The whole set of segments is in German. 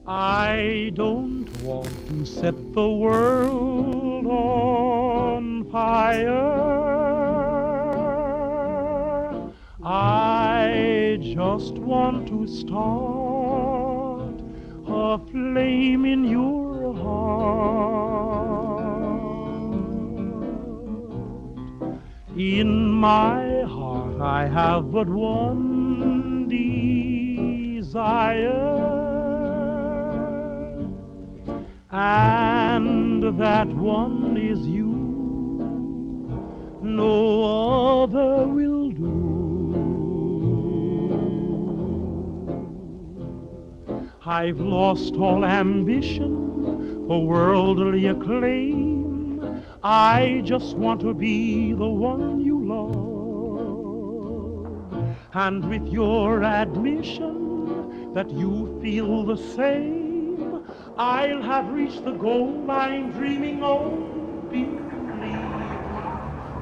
I don't want to set the world on fire. I just want to start a flame in your heart. In my heart I have but one desire, and that one is you. No other will do. I've lost all ambition for worldly acclaim. I just want to be the one you love. And with your admission that you feel the same, I'll have reached the goal I'm dreaming of. Believe me,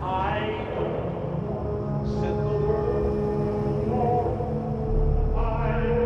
I don't set the world on fire.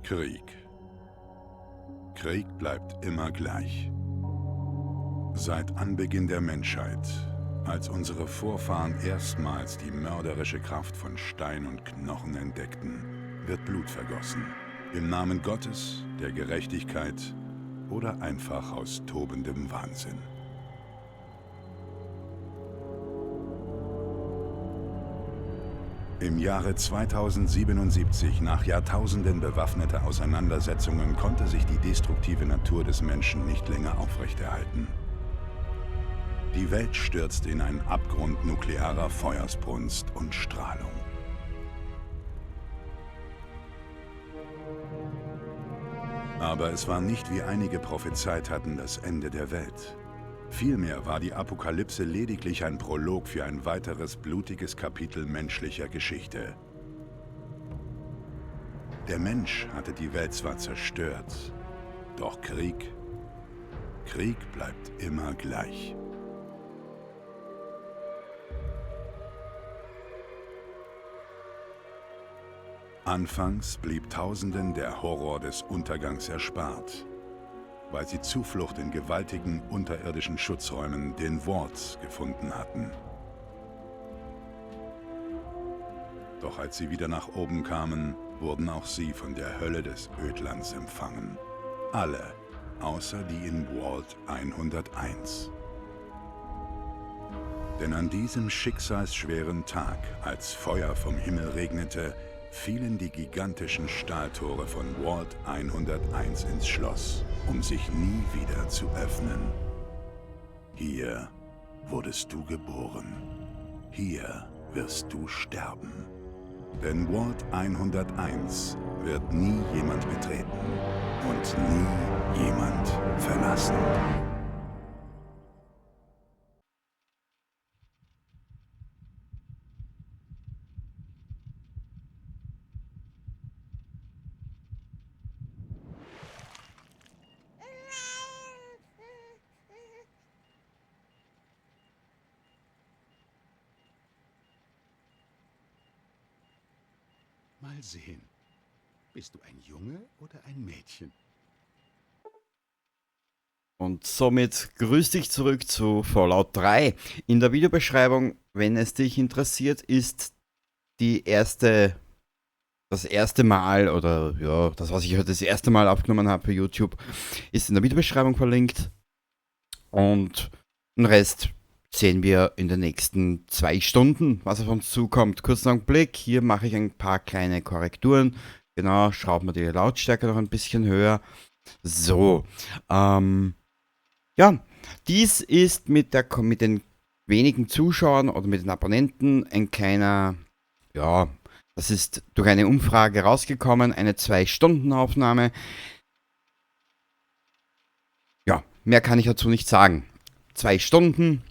Krieg. Krieg bleibt immer gleich. Seit Anbeginn der Menschheit, als unsere Vorfahren erstmals die mörderische Kraft von Stein und Knochen entdeckten, wird Blut vergossen. Im Namen Gottes, der Gerechtigkeit oder einfach aus tobendem Wahnsinn. Im Jahre 2077, nach Jahrtausenden bewaffneter Auseinandersetzungen, konnte sich die destruktive Natur des Menschen nicht länger aufrechterhalten. Die Welt stürzte in einen Abgrund nuklearer Feuersbrunst und Strahlung. Aber es war nicht, wie einige prophezeit hatten, das Ende der Welt. Vielmehr war die Apokalypse lediglich ein Prolog für ein weiteres blutiges Kapitel menschlicher Geschichte. Der Mensch hatte die Welt zwar zerstört, doch Krieg bleibt immer gleich. Anfangs blieb Tausenden der Horror des Untergangs erspart, weil sie Zuflucht in gewaltigen unterirdischen Schutzräumen, den Vaults, gefunden hatten. Doch als sie wieder nach oben kamen, wurden auch sie von der Hölle des Ödlands empfangen. Alle, außer die in Vault 101. Denn an diesem schicksalsschweren Tag, als Feuer vom Himmel regnete, fielen die gigantischen Stahltore von Vault 101 ins Schloss, um sich nie wieder zu öffnen. Hier wurdest du geboren. Hier wirst du sterben. Denn Vault 101 wird nie jemand betreten und nie jemand verlassen. Mal sehen. Bist du ein Junge oder ein Mädchen? Und somit grüß dich zurück zu Fallout 3. In der Videobeschreibung, wenn es dich interessiert, ist das erste Mal, oder ja, das, was ich heute das erste Mal aufgenommen habe für YouTube, ist in der Videobeschreibung verlinkt. Und den Rest sehen wir in den nächsten 2 Stunden, was auf uns zukommt. Kurzen Augenblick, hier mache ich ein paar kleine Korrekturen. Genau, schrauben wir die Lautstärke noch ein bisschen höher. So, ja, dies ist mit den wenigen Zuschauern oder mit den Abonnenten ein kleiner ja, das ist durch eine Umfrage rausgekommen, eine 2-Stunden-Aufnahme. Ja, mehr kann ich dazu nicht sagen. 2 Stunden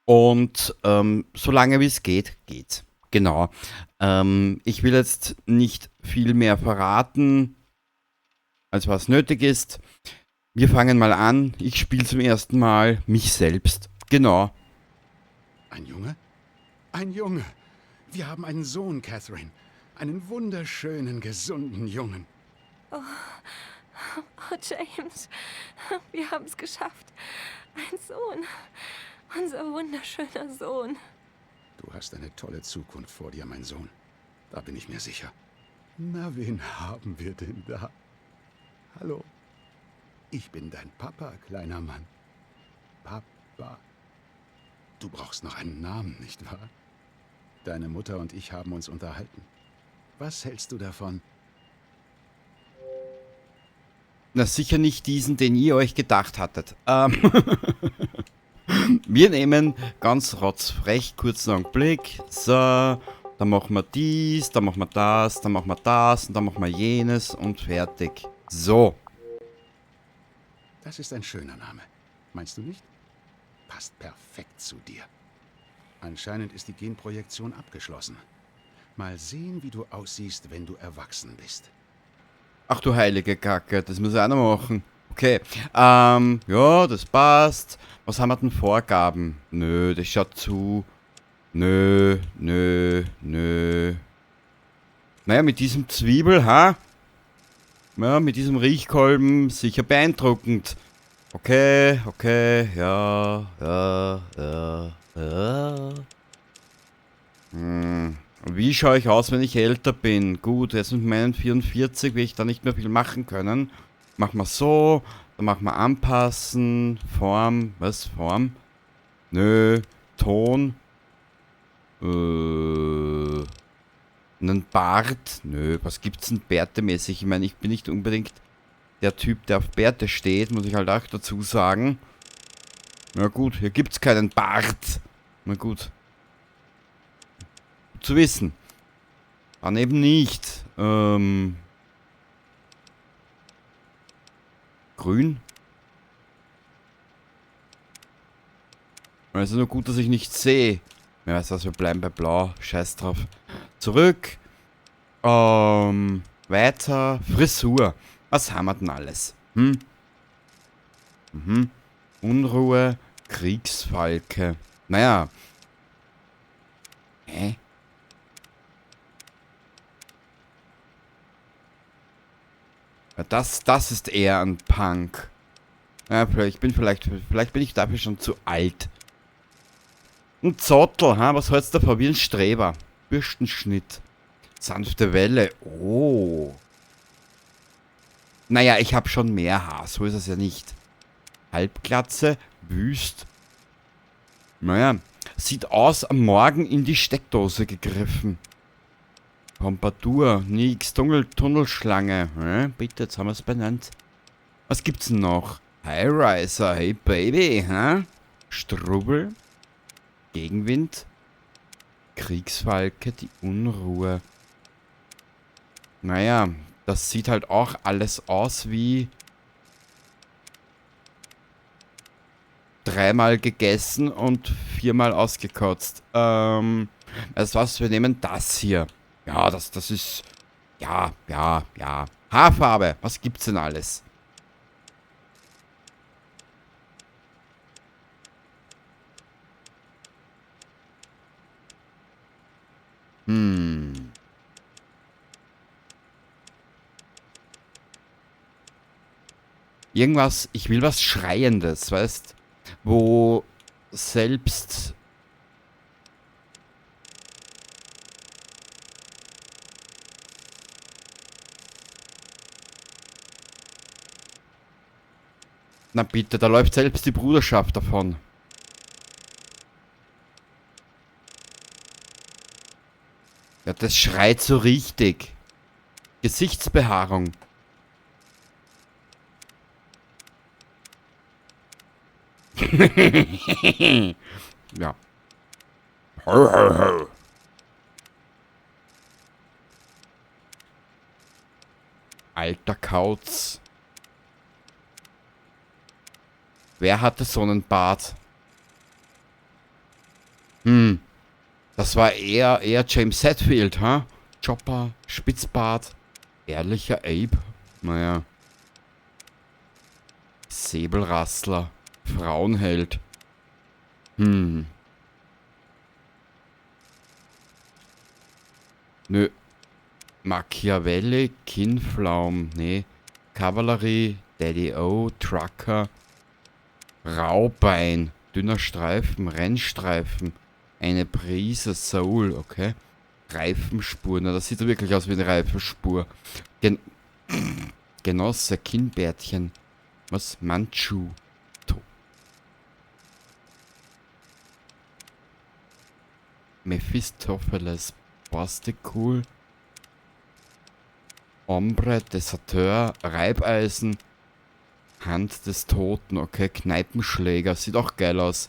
und so lange wie es geht, geht's. Genau. Ich will jetzt nicht viel mehr verraten, als was nötig ist. Wir fangen mal an. Ich spiele zum ersten Mal mich selbst. Genau. Ein Junge? Ein Junge. Wir haben einen Sohn, Catherine. Einen wunderschönen, gesunden Jungen. Oh, James, wir haben es geschafft. Ein Sohn. Unser wunderschöner Sohn. Du hast eine tolle Zukunft vor dir, mein Sohn. Da bin ich mir sicher. Na, wen haben wir denn da? Hallo. Ich bin dein Papa, kleiner Mann. Papa. Du brauchst noch einen Namen, nicht wahr? Deine Mutter und ich haben uns unterhalten. Was hältst du davon? Na, sicher nicht diesen, den ihr euch gedacht hattet. Wir nehmen ganz rotzfrech, kurzen Augenblick. So, dann machen wir dies, dann machen wir das, dann machen wir das und dann machen wir jenes und fertig. So. Das ist ein schöner Name. Meinst du nicht? Passt perfekt zu dir. Anscheinend ist die Genprojektion abgeschlossen. Mal sehen, wie du aussiehst, wenn du erwachsen bist. Ach du heilige Kacke, das muss ich auch noch machen. Okay, ja, das passt. Was haben wir denn Vorgaben? Nö, das schaut zu. Nö. Naja, mit diesem Zwiebel, ha? Ja, mit diesem Riechkolben sicher beeindruckend. Okay, ja. Wie schaue ich aus, wenn ich älter bin? Gut, jetzt mit meinen 44 will ich da nicht mehr viel machen können. Machen wir so, dann machen wir anpassen, Form, was, Form? Nö, Ton. Einen Bart? Nö, was gibt's denn bärtemäßig? Ich meine, ich bin nicht unbedingt der Typ, der auf Bärte steht, muss ich halt auch dazu sagen. Na gut, hier gibt's keinen Bart. Na gut. Gut zu wissen. Dann eben nicht. Grün? Also nur gut, dass ich nicht sehe. Ja, weißt du was, wir bleiben bei Blau. Scheiß drauf. Zurück. Weiter. Frisur. Was haben wir denn alles? Unruhe. Kriegsfalke. Naja. Hä? Ja, das ist eher ein Punk. Ja, vielleicht bin ich dafür schon zu alt. Ein Zottel, ha? Was hältst du davon? Wie ein Streber. Bürstenschnitt. Sanfte Welle. Oh. Naja, ich habe schon mehr Haar. So ist es ja nicht. Halbglatze. Wüst. Naja. Sieht aus, am Morgen in die Steckdose gegriffen. Pompadour. Nix. Tunnelschlange. Bitte, jetzt haben wir es benannt. Was gibt's denn noch? Highriser. Hey Baby. Strubbel. Gegenwind. Kriegsfalke, die Unruhe. Naja, das sieht halt auch alles aus wie 3-mal gegessen und 4-mal ausgekotzt. Weißt du was, wir nehmen das hier. Ja, das ist... Ja. Haarfarbe, was gibt's denn alles? Irgendwas, ich will was Schreiendes, weißt? Wo selbst... Na bitte, da läuft selbst die Bruderschaft davon. Ja, das schreit so richtig. Gesichtsbehaarung. Ja. Alter Kauz. Wer hatte so einen Bart? Das war eher James Hetfield, ha? Chopper, Spitzbart, ehrlicher Abe. Naja. Säbelrassler, Frauenheld. Nö. Machiavelli, Kinnflaum, nee. Kavallerie, Daddy O, Trucker, Raubein, dünner Streifen, Rennstreifen, eine Prise Soul, okay. Reifenspur, na das sieht ja wirklich aus wie eine Reifenspur. Genosse, Kinnbärtchen, was? Manchu. Mephistopheles, Basticool, Ombre, Deserteur, Reibeisen, Hand des Toten, okay, Kneipenschläger, sieht auch geil aus.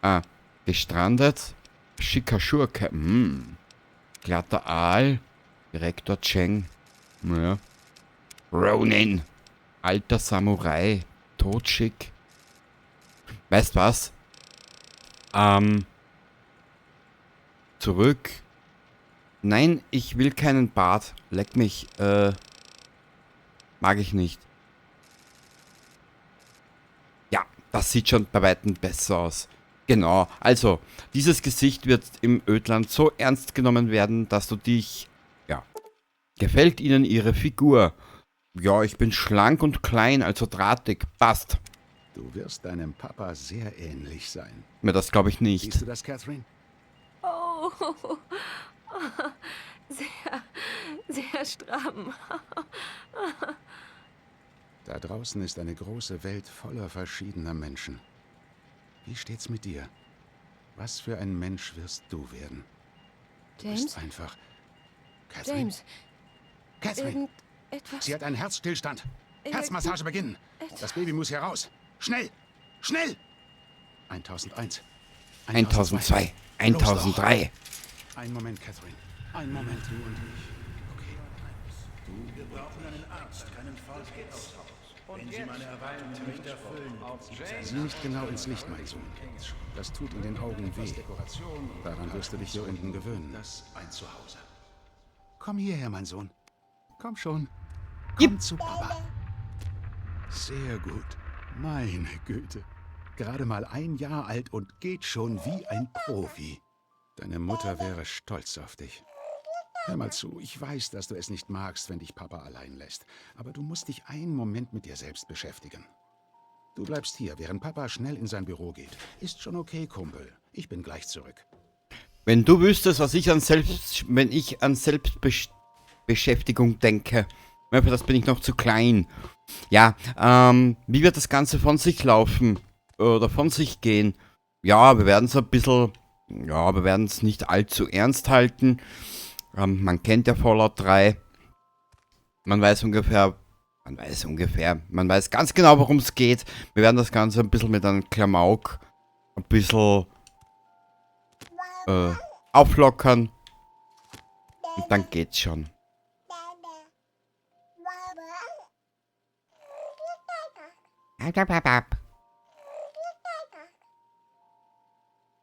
Ah, gestrandet, schicker Schurke, glatter Aal, Direktor Cheng, naja. Ronin, alter Samurai, totschick. Weißt was? Zurück. Nein, ich will keinen Bart. Leck mich. Mag ich nicht. Ja, das sieht schon bei weitem besser aus. Genau, also, dieses Gesicht wird im Ödland so ernst genommen werden, dass du dich... Ja. Gefällt ihnen ihre Figur? Ja, ich bin schlank und klein, also drahtig. Passt. Du wirst deinem Papa sehr ähnlich sein. Mir das glaube ich nicht. Siehst du das, Catherine? Oh, sehr, sehr stramm. Da draußen ist eine große Welt voller verschiedener Menschen. Wie steht's mit dir? Was für ein Mensch wirst du werden? Du James? bist einfach... Catherine? James, Catherine! irgendetwas... Sie hat einen Herzstillstand. Ja, Herzmassage beginnen. Das Baby muss hier raus. Schnell! Schnell! 1001. 1002. 1003. Einen Moment, Catherine. Einen Moment, du und ich. Okay. Wir brauchen einen Arzt, keinen Vollkitz. Wenn Sie meine erweiterten Rechte erfüllen, Sieh nicht genau ins Licht, mein Sohn. Das tut in den Augen weh. Daran wirst du dich so unten gewöhnen. das ein Zuhause. Komm hierher, mein Sohn. Komm schon. Komm zu Papa. Sehr gut. Meine Güte. Gerade mal 1 Jahr alt und geht schon wie ein Profi. Deine Mutter wäre stolz auf dich. Hör mal zu, ich weiß, dass du es nicht magst, wenn dich Papa allein lässt. Aber du musst dich einen Moment mit dir selbst beschäftigen. Du bleibst hier, während Papa schnell in sein Büro geht. Ist schon okay, Kumpel. Ich bin gleich zurück. Wenn du wüsstest, wenn ich an Selbstbeschäftigung denke. Für das bin ich noch zu klein. Ja, wie wird das Ganze von sich laufen? Oder von sich gehen? Ja, wir werden es ein bisschen... Ja, wir werden es nicht allzu ernst halten. Man kennt ja Fallout 3. Man weiß ganz genau, worum es geht. Wir werden das Ganze ein bisschen mit einem Klamauk ein bisschen auflockern. Und dann geht's schon.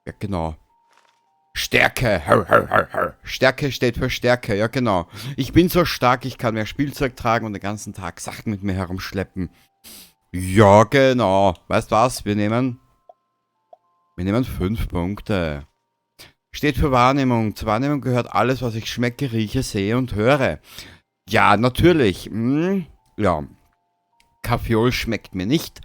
Ja, genau. Stärke. Stärke steht für Stärke, ja genau. Ich bin so stark, ich kann mehr Spielzeug tragen und den ganzen Tag Sachen mit mir herumschleppen. Ja, genau. Weißt was? Wir nehmen 5 Punkte. Steht für Wahrnehmung. Zur Wahrnehmung gehört alles, was ich schmecke, rieche, sehe und höre. Ja, natürlich. Ja. Kaffeeol schmeckt mir nicht.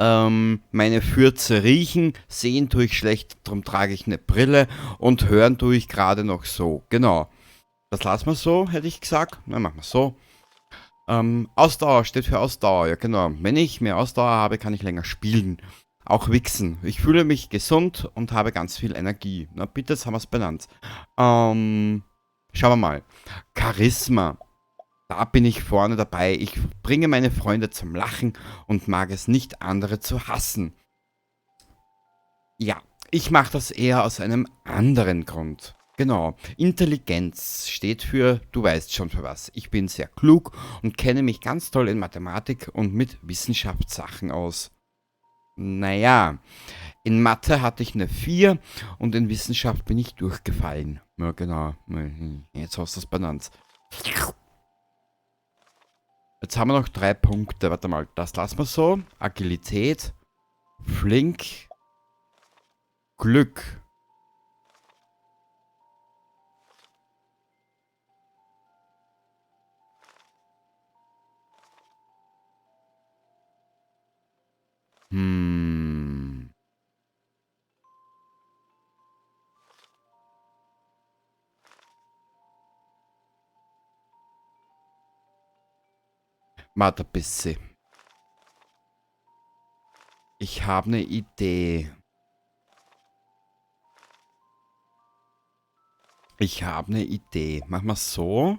Meine Fürze riechen, sehen tue ich schlecht, darum trage ich eine Brille und hören tue ich gerade noch so. Genau. Das lassen wir so, hätte ich gesagt. Na, machen wir so. Ausdauer steht für Ausdauer, ja genau. Wenn ich mehr Ausdauer habe, kann ich länger spielen. Auch wichsen. Ich fühle mich gesund und habe ganz viel Energie. Na bitte, jetzt haben wir es benannt. Schauen wir mal. Charisma. Da bin ich vorne dabei. Ich bringe meine Freunde zum Lachen und mag es nicht, andere zu hassen. Ja, ich mache das eher aus einem anderen Grund. Genau. Intelligenz steht für, du weißt schon für was. Ich bin sehr klug und kenne mich ganz toll in Mathematik und mit Wissenschaftssachen aus. Naja, in Mathe hatte ich eine 4 und in Wissenschaft bin ich durchgefallen. Ja, genau. Jetzt hast du es benannt. Jetzt haben wir noch 3 Punkte. Warte mal, das lassen wir so. Agilität, flink, Glück. Warte ein bisschen. Ich habe eine Idee. Machen wir so.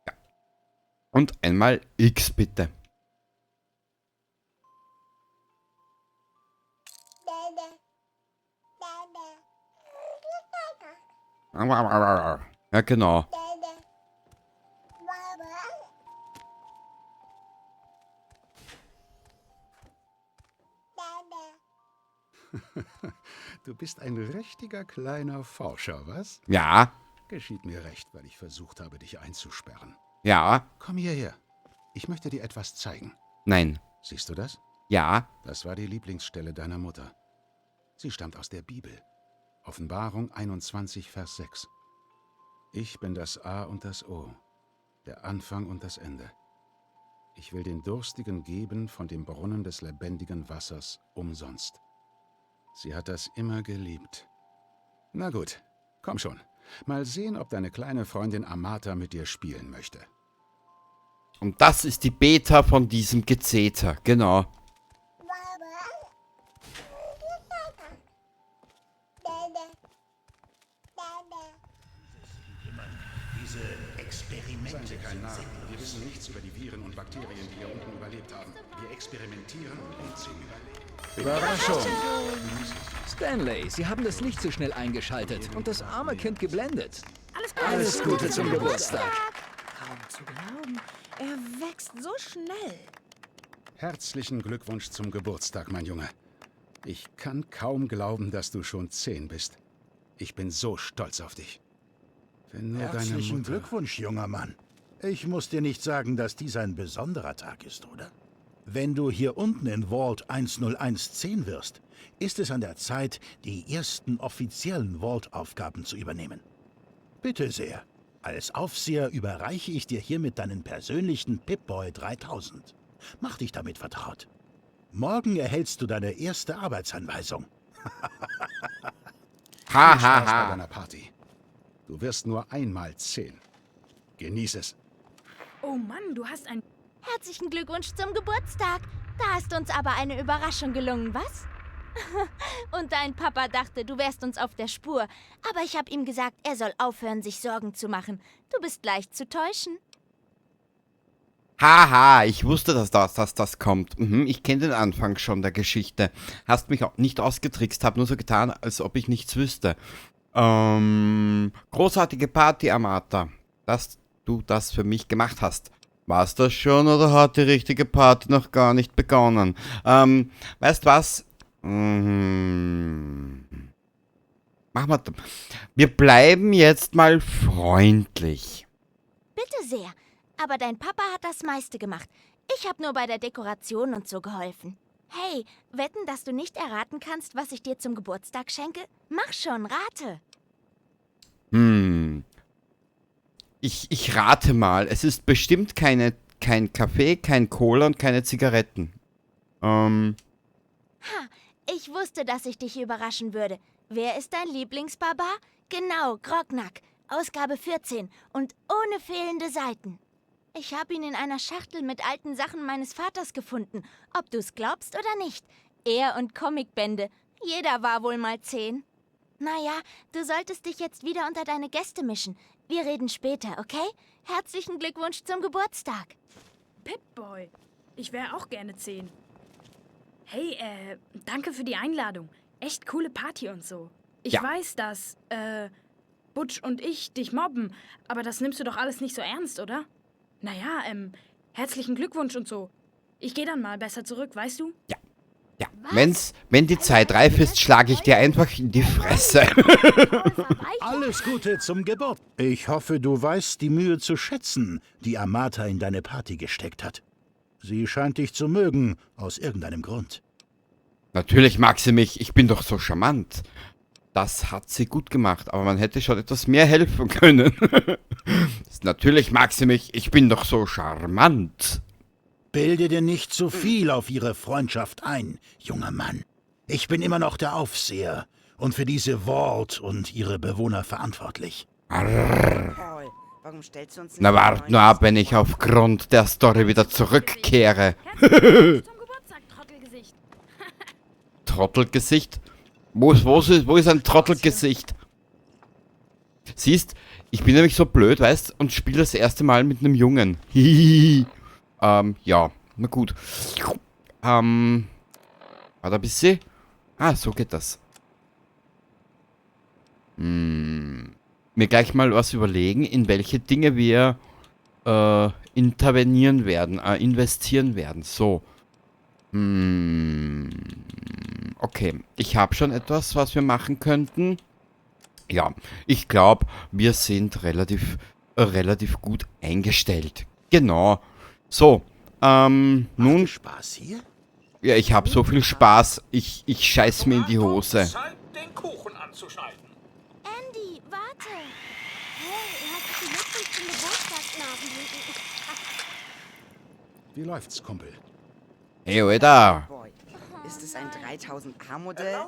Ja. Und einmal X bitte. Ja, genau. Du bist ein richtiger kleiner Forscher, was? Ja, Geschieht mir recht, weil ich versucht habe, dich einzusperren. ja, Komm hierher. Ich möchte dir etwas zeigen. nein, Siehst du das? ja. Das war die Lieblingsstelle deiner Mutter. Sie stammt aus der Bibel. Offenbarung 21, Vers 6. Ich bin das A und das O, der Anfang und das Ende. Ich will den Durstigen geben von dem Brunnen des lebendigen Wassers umsonst. Sie hat das immer geliebt. Na gut, komm schon. Mal sehen, ob deine kleine Freundin Amata mit dir spielen möchte. Und das ist die Beta von diesem Gezeter, genau. Diese Experimente Seien Sie kein sind Narr. sinnlos. Wir wissen nichts über die Viren und Bakterien, die hier unten überlebt haben. Wir experimentieren und sie überleben. Überraschung! Stanley, Sie haben das Licht zu schnell eingeschaltet und das arme Kind geblendet. Alles Gute zum Geburtstag. Kaum zu glauben. Er wächst so schnell. Herzlichen Glückwunsch zum Geburtstag, mein Junge. Ich kann kaum glauben, dass du schon 10 bist. Ich bin so stolz auf dich. Wenn nur deine Herzlichen Mutter... Glückwunsch, junger Mann. Ich muss dir nicht sagen, dass dies ein besonderer Tag ist, oder? Wenn du hier unten in Vault 10110 wirst, ist es an der Zeit, die ersten offiziellen Vault-Aufgaben zu übernehmen. Bitte sehr. Als Aufseher überreiche ich dir hiermit deinen persönlichen Pip-Boy 3000. Mach dich damit vertraut. Morgen erhältst du deine erste Arbeitsanweisung. Viel Spaß bei deiner Party. Du wirst nur einmal 10. Genieß es. Oh Mann, du hast ein... Herzlichen Glückwunsch zum Geburtstag. Da ist uns aber eine Überraschung gelungen, was? Und dein Papa dachte, du wärst uns auf der Spur. Aber ich habe ihm gesagt, er soll aufhören, sich Sorgen zu machen. Du bist leicht zu täuschen. Haha, ich wusste, dass das kommt. Ich kenne den Anfang schon der Geschichte. Hast mich auch nicht ausgetrickst, hab nur so getan, als ob ich nichts wüsste. Großartige Party, Amata. Dass du das für mich gemacht hast. War's das schon oder hat die richtige Party noch gar nicht begonnen? Weißt was? Machen wir. Wir bleiben jetzt mal freundlich. Bitte sehr. Aber dein Papa hat das meiste gemacht. Ich habe nur bei der Dekoration und so geholfen. Hey, wetten, dass du nicht erraten kannst, was ich dir zum Geburtstag schenke? Mach schon, rate. Ich rate mal, es ist bestimmt kein Kaffee, kein Cola und keine Zigaretten. Ich wusste, dass ich dich überraschen würde. Wer ist dein Lieblingsbarbar? Genau, Grognack. Ausgabe 14 und ohne fehlende Seiten. Ich habe ihn in einer Schachtel mit alten Sachen meines Vaters gefunden. Ob du's glaubst oder nicht. Er und Comicbände. Jeder war wohl mal 10. Naja, du solltest dich jetzt wieder unter deine Gäste mischen. Wir reden später, okay? Herzlichen Glückwunsch zum Geburtstag. Pip-Boy, ich wäre auch gerne 10. Hey, danke für die Einladung. Echt coole Party und so. Ich weiß, dass, Butch und ich dich mobben, aber das nimmst du doch alles nicht so ernst, oder? Naja, herzlichen Glückwunsch und so. Ich gehe dann mal besser zurück, weißt du? Ja. Wenn die Zeit reif ist, schlage ich dir einfach in die Fresse. Alles Gute zum Geburt. Ich hoffe, du weißt die Mühe zu schätzen, die Amata in deine Party gesteckt hat. Sie scheint dich zu mögen, aus irgendeinem Grund. Natürlich mag sie mich, ich bin doch so charmant. Das hat sie gut gemacht, aber man hätte schon etwas mehr helfen können. Natürlich mag sie mich, ich bin doch so charmant. Bilde dir nicht zu viel auf ihre Freundschaft ein, junger Mann. Ich bin immer noch der Aufseher und für diese Vault und ihre Bewohner verantwortlich. Arrrr. Warum stellst du uns Na wart nur ab, wenn ich aufgrund der Story wieder zurückkehre. Zum Geburtstag, Trottelgesicht. Trottelgesicht? Wo ist ein Trottelgesicht? Siehst, ich bin nämlich so blöd, weißt, und spiele das erste Mal mit einem Jungen. Hihihi. Ja, na gut. Warte ein bisschen. Ah, so geht das. Mir gleich mal was überlegen, in welche Dinge wir intervenieren werden, investieren werden. So. Okay, ich habe schon etwas, was wir machen könnten. Ja, ich glaube, wir sind relativ gut eingestellt. Genau. So, nun... Macht dir Spaß hier? Ja, ich habe so viel Spaß, ich scheiß mir in die Hose. Zeit, den Kuchen anzuschneiden. Andy, warte. Hey, herzlichen Glückwunsch zum Geburtstag, Nasenblüten. Wie läuft's, Kumpel? Hey, Alter. Boy, ist es ein 3000A-Modell?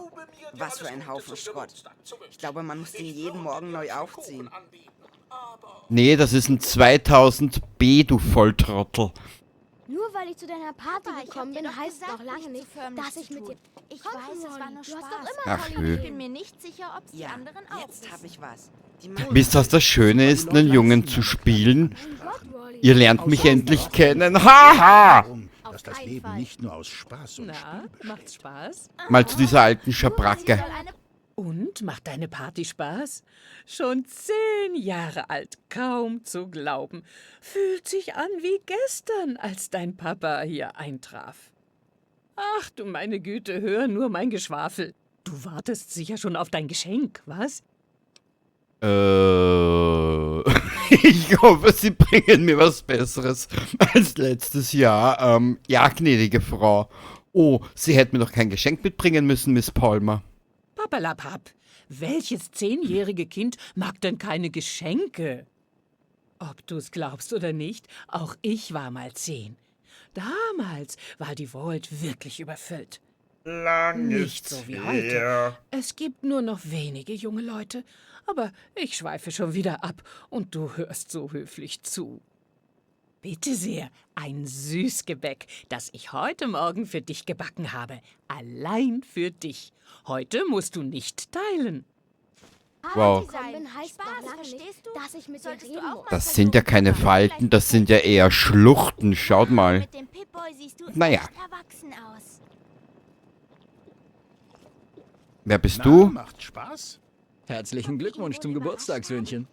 Was für ein Haufen Schrott. Ich glaube, man muss den jeden Morgen neu aufziehen. Nee, das ist ein 2000B, du Volltrottel. Nur weil ich zu deiner Party Papa, ich gekommen hab dir bin, doch heißt gesagt, noch lange nicht nicht, zu förmlich dass zu ich mit tun. dir... Ich Komm, weiß, es war nur du hast Spaß. doch immer Ach, tolle Aber ich nö. Ideen. bin mir nicht sicher, ob es die Ja, anderen auch jetzt wissen. habe ich was. Die Wisst ihr, was das Schöne ist, einen Jungen zu spielen? Ihr lernt mich endlich kennen. Haha! Dass das Leben nicht nur aus Spaß und Spiel besteht. Macht's Spaß? Mal zu dieser alten Schabracke. Und, macht deine Party Spaß? Schon 10 Jahre alt, kaum zu glauben. Fühlt sich an wie gestern, als dein Papa hier eintraf. Ach du meine Güte, hör nur mein Geschwafel. Du wartest sicher schon auf dein Geschenk, was? Ich hoffe, Sie bringen mir was Besseres als letztes Jahr. Ja, gnädige Frau. Oh, Sie hätten mir doch kein Geschenk mitbringen müssen, Miss Palmer. Papperlapapp, welches 10-jährige Kind mag denn keine Geschenke? Ob du's glaubst oder nicht, auch ich war mal 10. Damals war die Vault wirklich überfüllt. Nicht so wie heute. Es gibt nur noch wenige junge Leute, aber ich schweife schon wieder ab und du hörst so höflich zu. Bitte sehr, ein Süßgebäck, das ich heute Morgen für dich gebacken habe. Allein für dich. Heute musst du nicht teilen. Wow. Bin heißt Spaß, noch lange verstehst nicht, du? dass ich mit dir Solltest du reden auch muss. mal Das sind ja keine Falten, das sind ja eher Schluchten. Schaut mal. Mit dem Pip-Boy siehst du Naja. echt erwachsen aus. Wer bist Na, du? macht Spaß? Herzlichen Glückwunsch zum Geburtstag, Söhnchen.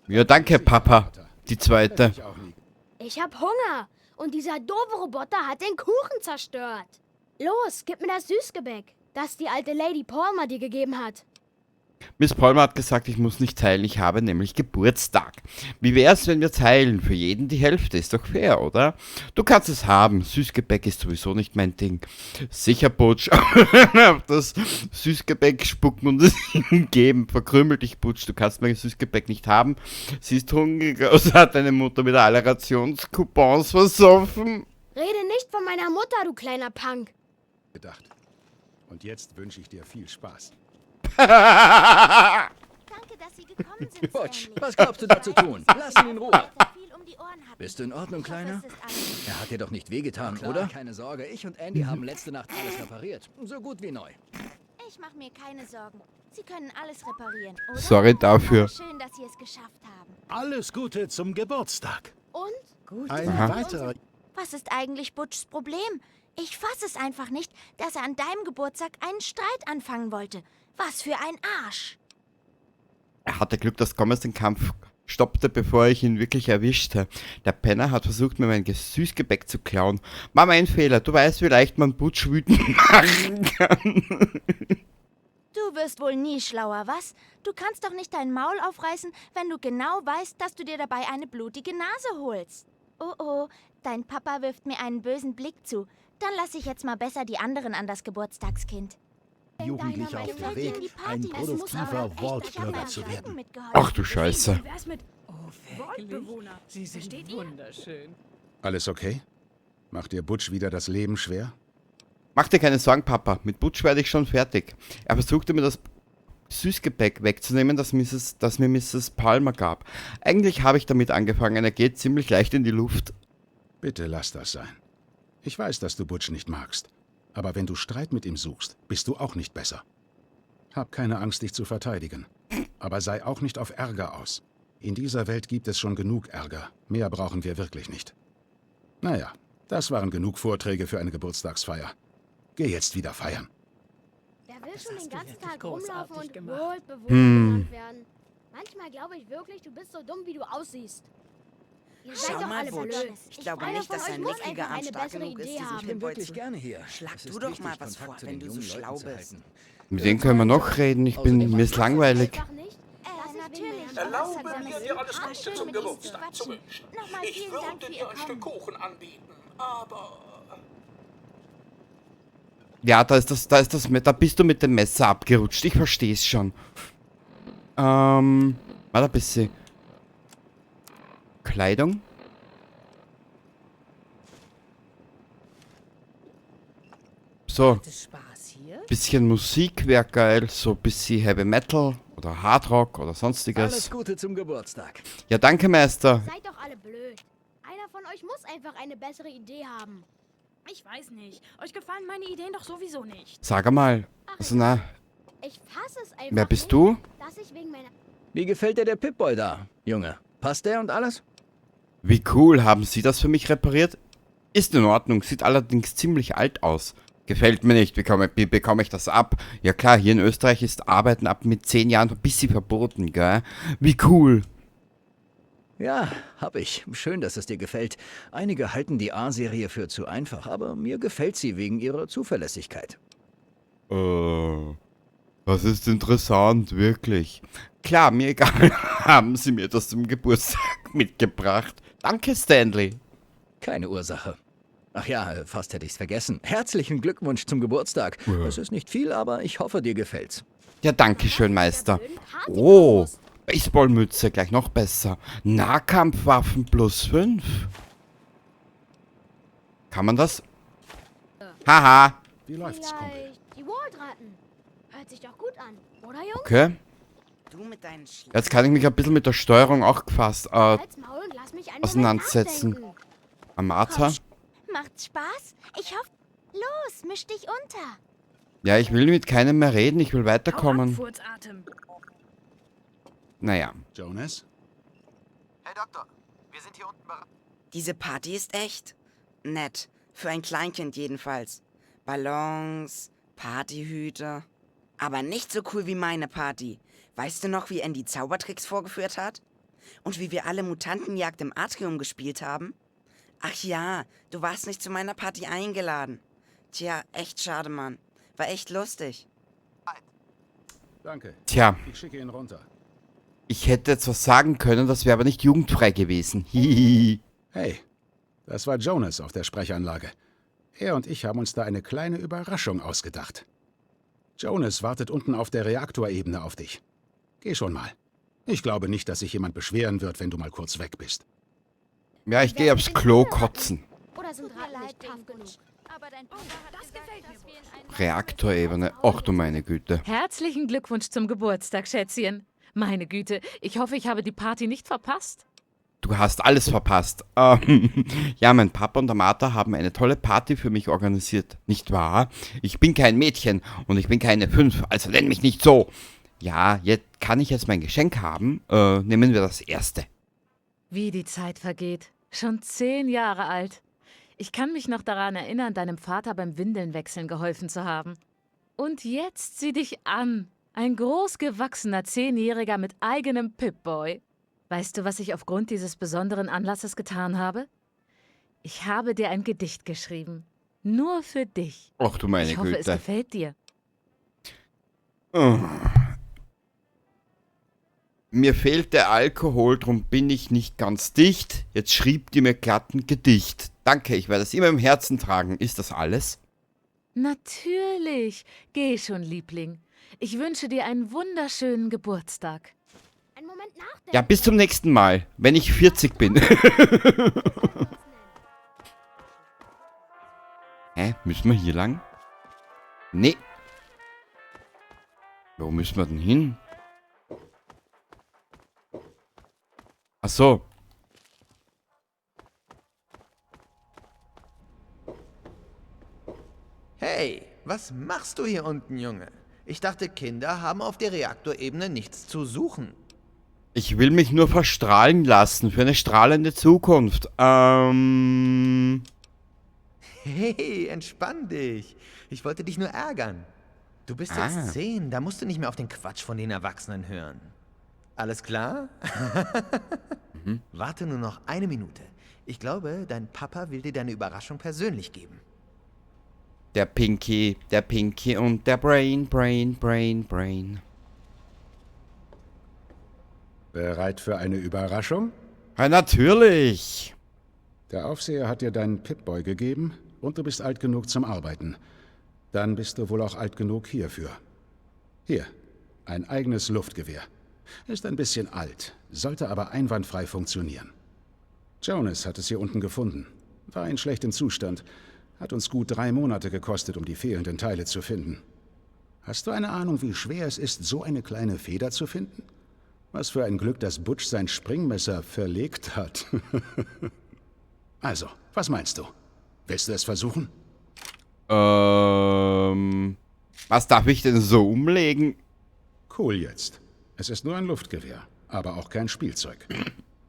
Ja, danke, Papa. Die zweite. Ich auch nie. Ich hab Hunger. Und dieser doofe Roboter hat den Kuchen zerstört. Los, gib mir das Süßgebäck, das die alte Lady Palmer dir gegeben hat. Miss Palmer hat gesagt, ich muss nicht teilen, ich habe nämlich Geburtstag. Wie wär's, wenn wir teilen? Für jeden die Hälfte, ist doch fair, oder? Du kannst es haben, Süßgebäck ist sowieso nicht mein Ding. Sicher, Butch, auf das Süßgebäck spucken und es ihm geben. Verkrümel dich, Butch, du kannst mein Süßgebäck nicht haben. Sie ist hungrig, also hat deine Mutter wieder alle Rationscoupons versoffen. Rede nicht von meiner Mutter, du kleiner Punk. Gedacht. Und jetzt wünsche ich dir viel Spaß. Danke, dass Sie gekommen sind, Butch, Stanley. was glaubst du da zu tun? Lass ihn in Ruhe. Viel um die Ohren habt. Bist du in Ordnung, Ich hoffe, Kleiner? es ist alles. Er hat dir doch nicht wehgetan, Klar, oder? keine Sorge, ich und Andy haben letzte Nacht alles repariert. So gut wie neu. Ich Ich mache mir keine Sorgen. Sie können alles reparieren, oder? Sorry dafür. Aber schön, dass Sie es geschafft haben. Alles Gute zum Geburtstag. Und? Gut. Ein Aha. weiterer... Was ist eigentlich Butchs Problem? Ich fasse es einfach nicht, dass er an deinem Geburtstag einen Streit anfangen wollte. Was für ein Arsch. Er hatte Glück, dass Gomez den Kampf stoppte, bevor ich ihn wirklich erwischte. Der Penner hat versucht, mir mein Süßgebäck zu klauen. Mama, ein Fehler. Du weißt, wie leicht man Butch wütend machen kann. Du wirst wohl nie schlauer, was? Du kannst doch nicht dein Maul aufreißen, wenn du genau weißt, dass du dir dabei eine blutige Nase holst. Oh, dein Papa wirft mir einen bösen Blick zu. Dann lasse ich jetzt mal besser die anderen an das Geburtstagskind. Jugendlicher auf dem Weg, ein produktiver Vault-Bürger zu werden. Ach du Scheiße. Wer ist mit Oh, Vault-Bewohner? Sie sind Versteht ihr? wunderschön. Alles okay? Macht dir Butch wieder das Leben schwer? Mach dir keine Sorgen, Papa. Mit Butch werde ich schon fertig. Er versuchte mir das Süßgebäck wegzunehmen, das mir Mrs. Palmer gab. Eigentlich habe ich damit angefangen. Er geht ziemlich leicht in die Luft. Bitte lass das sein. Ich weiß, dass du Butch nicht magst. Aber wenn du Streit mit ihm suchst, bist du auch nicht besser. Hab keine Angst, dich zu verteidigen. Aber sei auch nicht auf Ärger aus. In dieser Welt gibt es schon genug Ärger. Mehr brauchen wir wirklich nicht. Naja, das waren genug Vorträge für eine Geburtstagsfeier. Geh jetzt wieder feiern. Der will Das schon hast den du ganzen wirklich Tag rumlaufen großartig und gemacht. Vault-Bewohner genannt werden. Manchmal glaube ich wirklich, du bist so dumm, wie du aussiehst. Ihr seid Schau doch mal, alle Butch. blöd. Ich glaube Einer nicht, von dass euch ein muss mickriger einfach Arm eine stark bessere genug ist, Idee diesen haben. Ich bin Pinboy wirklich zu... gerne hier. Schlag Es du ist doch wichtig, mal was Kontakt vor, zu wenn den du so jungen schlau Leuten zu bist. halten. Mit wem können wir noch reden? Mir ist langweilig. Einfach nicht. Natürlich. Erlaube Außer mir, Gomez. dir alles War Gute schön, zum mit Ihnen zu Geburtstag zu quatschen. wünschen. Nochmal Ich vielen Dank würde für dir Ihr ein Stück Kommen. Kuchen anbieten, aber... Ja, da bist du mit dem Messer abgerutscht. Ich verstehe es schon. Warte ein bisschen. Kleidung? So, Macht es Spaß hier? bisschen Musik wäre geil. So ein bisschen Heavy Metal oder Hard Rock oder Alles sonstiges. Gute zum Geburtstag. Ja, danke, Meister. Seid doch alle blöd. Einer von euch muss einfach eine bessere Idee haben. Ich weiß nicht. Euch gefallen meine Ideen doch sowieso nicht. Sag mal. Also, na, Ich fasse es einfach wer bist nicht, du? dass ich wegen meiner... Wie gefällt dir der Pip-Boy da, Junge? Passt der und alles? Wie cool, haben Sie das für mich repariert? Ist in Ordnung, sieht allerdings ziemlich alt aus. Gefällt mir nicht, wie bekomme ich das ab? Ja klar, hier in Österreich ist Arbeiten ab mit 10 Jahren ein bisschen verboten, gell? Wie cool. Ja, hab ich. Schön, dass es dir gefällt. Einige halten die A-Serie für zu einfach, aber mir gefällt sie wegen ihrer Zuverlässigkeit. Das ist interessant, wirklich. Klar, mir egal, haben Sie mir das zum Geburtstag mitgebracht. Danke, Stanley. Keine Ursache. Ach ja, fast hätte ich's vergessen. Herzlichen Glückwunsch zum Geburtstag. Es ist nicht viel, aber ich hoffe, dir gefällt's. Ja, danke schön, Meister. Oh, Baseballmütze, gleich noch besser. Nahkampfwaffen +5. Kann man das? Haha. Wie läuft's, Kumpel? Vielleicht die Waldratten. Hört sich doch gut an, oder Jungs? Okay. Du mit deinen Schlägen. Jetzt kann ich mich ein bisschen mit der Steuerung auch fast Halt's Maul und lass mich einen auseinandersetzen. Moment nachdenken. Amata? Macht's Spaß? Ich hoffe... Los, misch dich unter. Ja, ich will mit keinem mehr reden, ich will Hau ab, weiterkommen. Furzatem. Naja. Jonas? Hey Doktor, wir sind hier unten bereit. Diese Party ist echt. Nett. Für ein Kleinkind jedenfalls. Ballons, Partyhüte. Aber nicht so cool wie meine Party. Weißt du noch, wie Andy Zaubertricks vorgeführt hat? Und wie wir alle Mutantenjagd im Atrium gespielt haben? Ach ja, du warst nicht zu meiner Party eingeladen. Tja, echt schade, Mann. War echt lustig. Danke. Tja. Ich schicke ihn runter. Ich hätte jetzt was sagen können, das wäre aber nicht jugendfrei gewesen. Hihihi. Hey, das war Jonas auf der Sprechanlage. Er und ich haben uns da eine kleine Überraschung ausgedacht. Jonas wartet unten auf der Reaktorebene auf dich. Geh schon mal. Ich glaube nicht, dass sich jemand beschweren wird, wenn du mal kurz weg bist. Ja, ich gehe aufs Klo kotzen. Oder sind Ratten nicht tough genug? Aber dein Papa hat Das gefällt mir. dass wir in ein... Reaktorebene. Ach du meine Güte. Herzlichen Glückwunsch zum Geburtstag, Schätzchen. Meine Güte, ich hoffe, ich habe die Party nicht verpasst. du hast alles verpasst. Ja, mein Papa und der Martha haben eine tolle Party für mich organisiert. Nicht wahr? Ich bin kein Mädchen und ich bin keine 5, also nenn mich nicht so. Ja, kann ich jetzt mein Geschenk haben? Nehmen wir das erste. Wie die Zeit vergeht. Schon 10 Jahre alt. Ich kann mich noch daran erinnern, deinem Vater beim Windelnwechseln geholfen zu haben. Und jetzt sieh dich an. Ein großgewachsener 10-Jähriger mit eigenem Pip-Boy. Weißt du, was ich aufgrund dieses besonderen Anlasses getan habe? Ich habe dir ein Gedicht geschrieben. Nur für dich. Ach du meine Ich hoffe, Güte. es gefällt dir. Oh. Mir fehlt der Alkohol, drum bin ich nicht ganz dicht. Jetzt schrieb die mir glatt ein Gedicht. Danke, ich werde es immer im Herzen tragen. Ist das alles? Natürlich. Geh schon, Liebling. Ich wünsche dir einen wunderschönen Geburtstag. Einen Moment nachdenken. Ja, bis zum nächsten Mal, wenn ich 40 bin. Hä? Müssen wir hier lang? Nee. Wo müssen wir denn hin? Ach so. Hey, was machst du hier unten, Junge? Ich dachte, Kinder haben auf der Reaktorebene nichts zu suchen. Ich will mich nur verstrahlen lassen für eine strahlende Zukunft. Hey, entspann dich. Ich wollte dich nur ärgern. Du bist jetzt 10, da musst du nicht mehr auf den Quatsch von den Erwachsenen hören. Alles klar? Warte nur noch 1 Minute. Ich glaube, dein Papa will dir deine Überraschung persönlich geben. Der Pinky und der Brain. Bereit für eine Überraschung? Ja, natürlich. Der Aufseher hat dir deinen Pip-Boy gegeben und du bist alt genug zum Arbeiten. Dann bist du wohl auch alt genug hierfür. Hier, ein eigenes Luftgewehr. Ist ein bisschen alt, sollte aber einwandfrei funktionieren. Jonas hat es hier unten gefunden. War in schlechtem Zustand. Hat uns gut 3 Monate gekostet, um die fehlenden Teile zu finden. Hast du eine Ahnung, wie schwer es ist, so eine kleine Feder zu finden? Was für ein Glück, dass Butch sein Springmesser verlegt hat. Also, was meinst du? Willst du es versuchen? Was darf ich denn so umlegen? Cool jetzt. Es ist nur ein Luftgewehr, aber auch kein Spielzeug.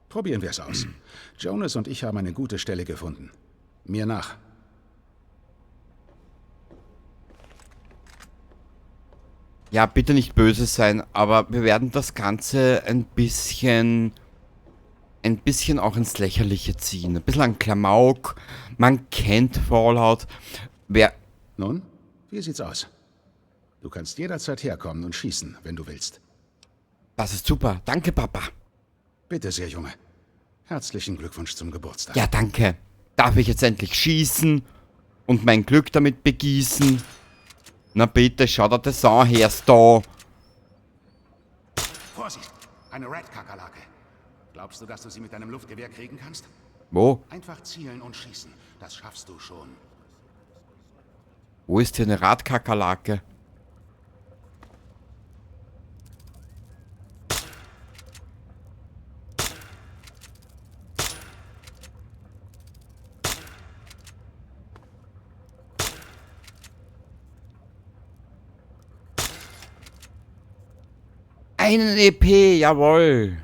Probieren wir es aus. Jonas und ich haben eine gute Stelle gefunden. Mir nach. Ja, bitte nicht böse sein, aber wir werden das Ganze ein bisschen auch ins Lächerliche ziehen. Ein bisschen an Klamauk. Man kennt Fallout. Nun, wie sieht's aus? Du kannst jederzeit herkommen und schießen, wenn du willst. Das ist super. Danke, Papa. Bitte sehr, Junge. Herzlichen Glückwunsch zum Geburtstag. Ja, danke. Darf ich jetzt endlich schießen und mein Glück damit begießen? Na bitte, schau dir das an, herst da. Vorsicht, eine Rat-Kakerlake. Glaubst du, dass du sie mit deinem Luftgewehr kriegen kannst? Wo? Einfach zielen und schießen. Das schaffst du schon. Wo ist hier eine Radkakerlake? Einen EP, jawohl.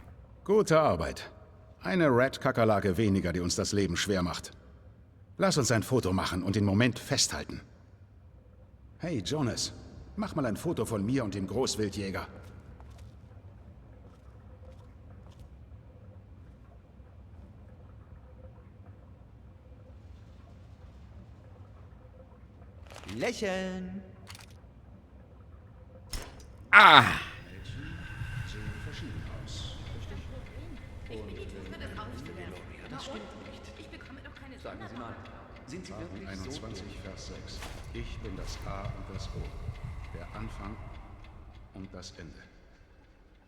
Gute Arbeit. Eine Rat-Kakerlake weniger, die uns das Leben schwer macht. Lass uns ein Foto machen und den Moment festhalten. Hey, Jonas, mach mal ein Foto von mir und dem Großwildjäger. Lächeln. Ah! Das stimmt nicht. Ich bekomme doch keine Sagen Sie mal, sind Sie wirklich 21, Vers 6. Ich bin das A und das O. Der Anfang und das Ende.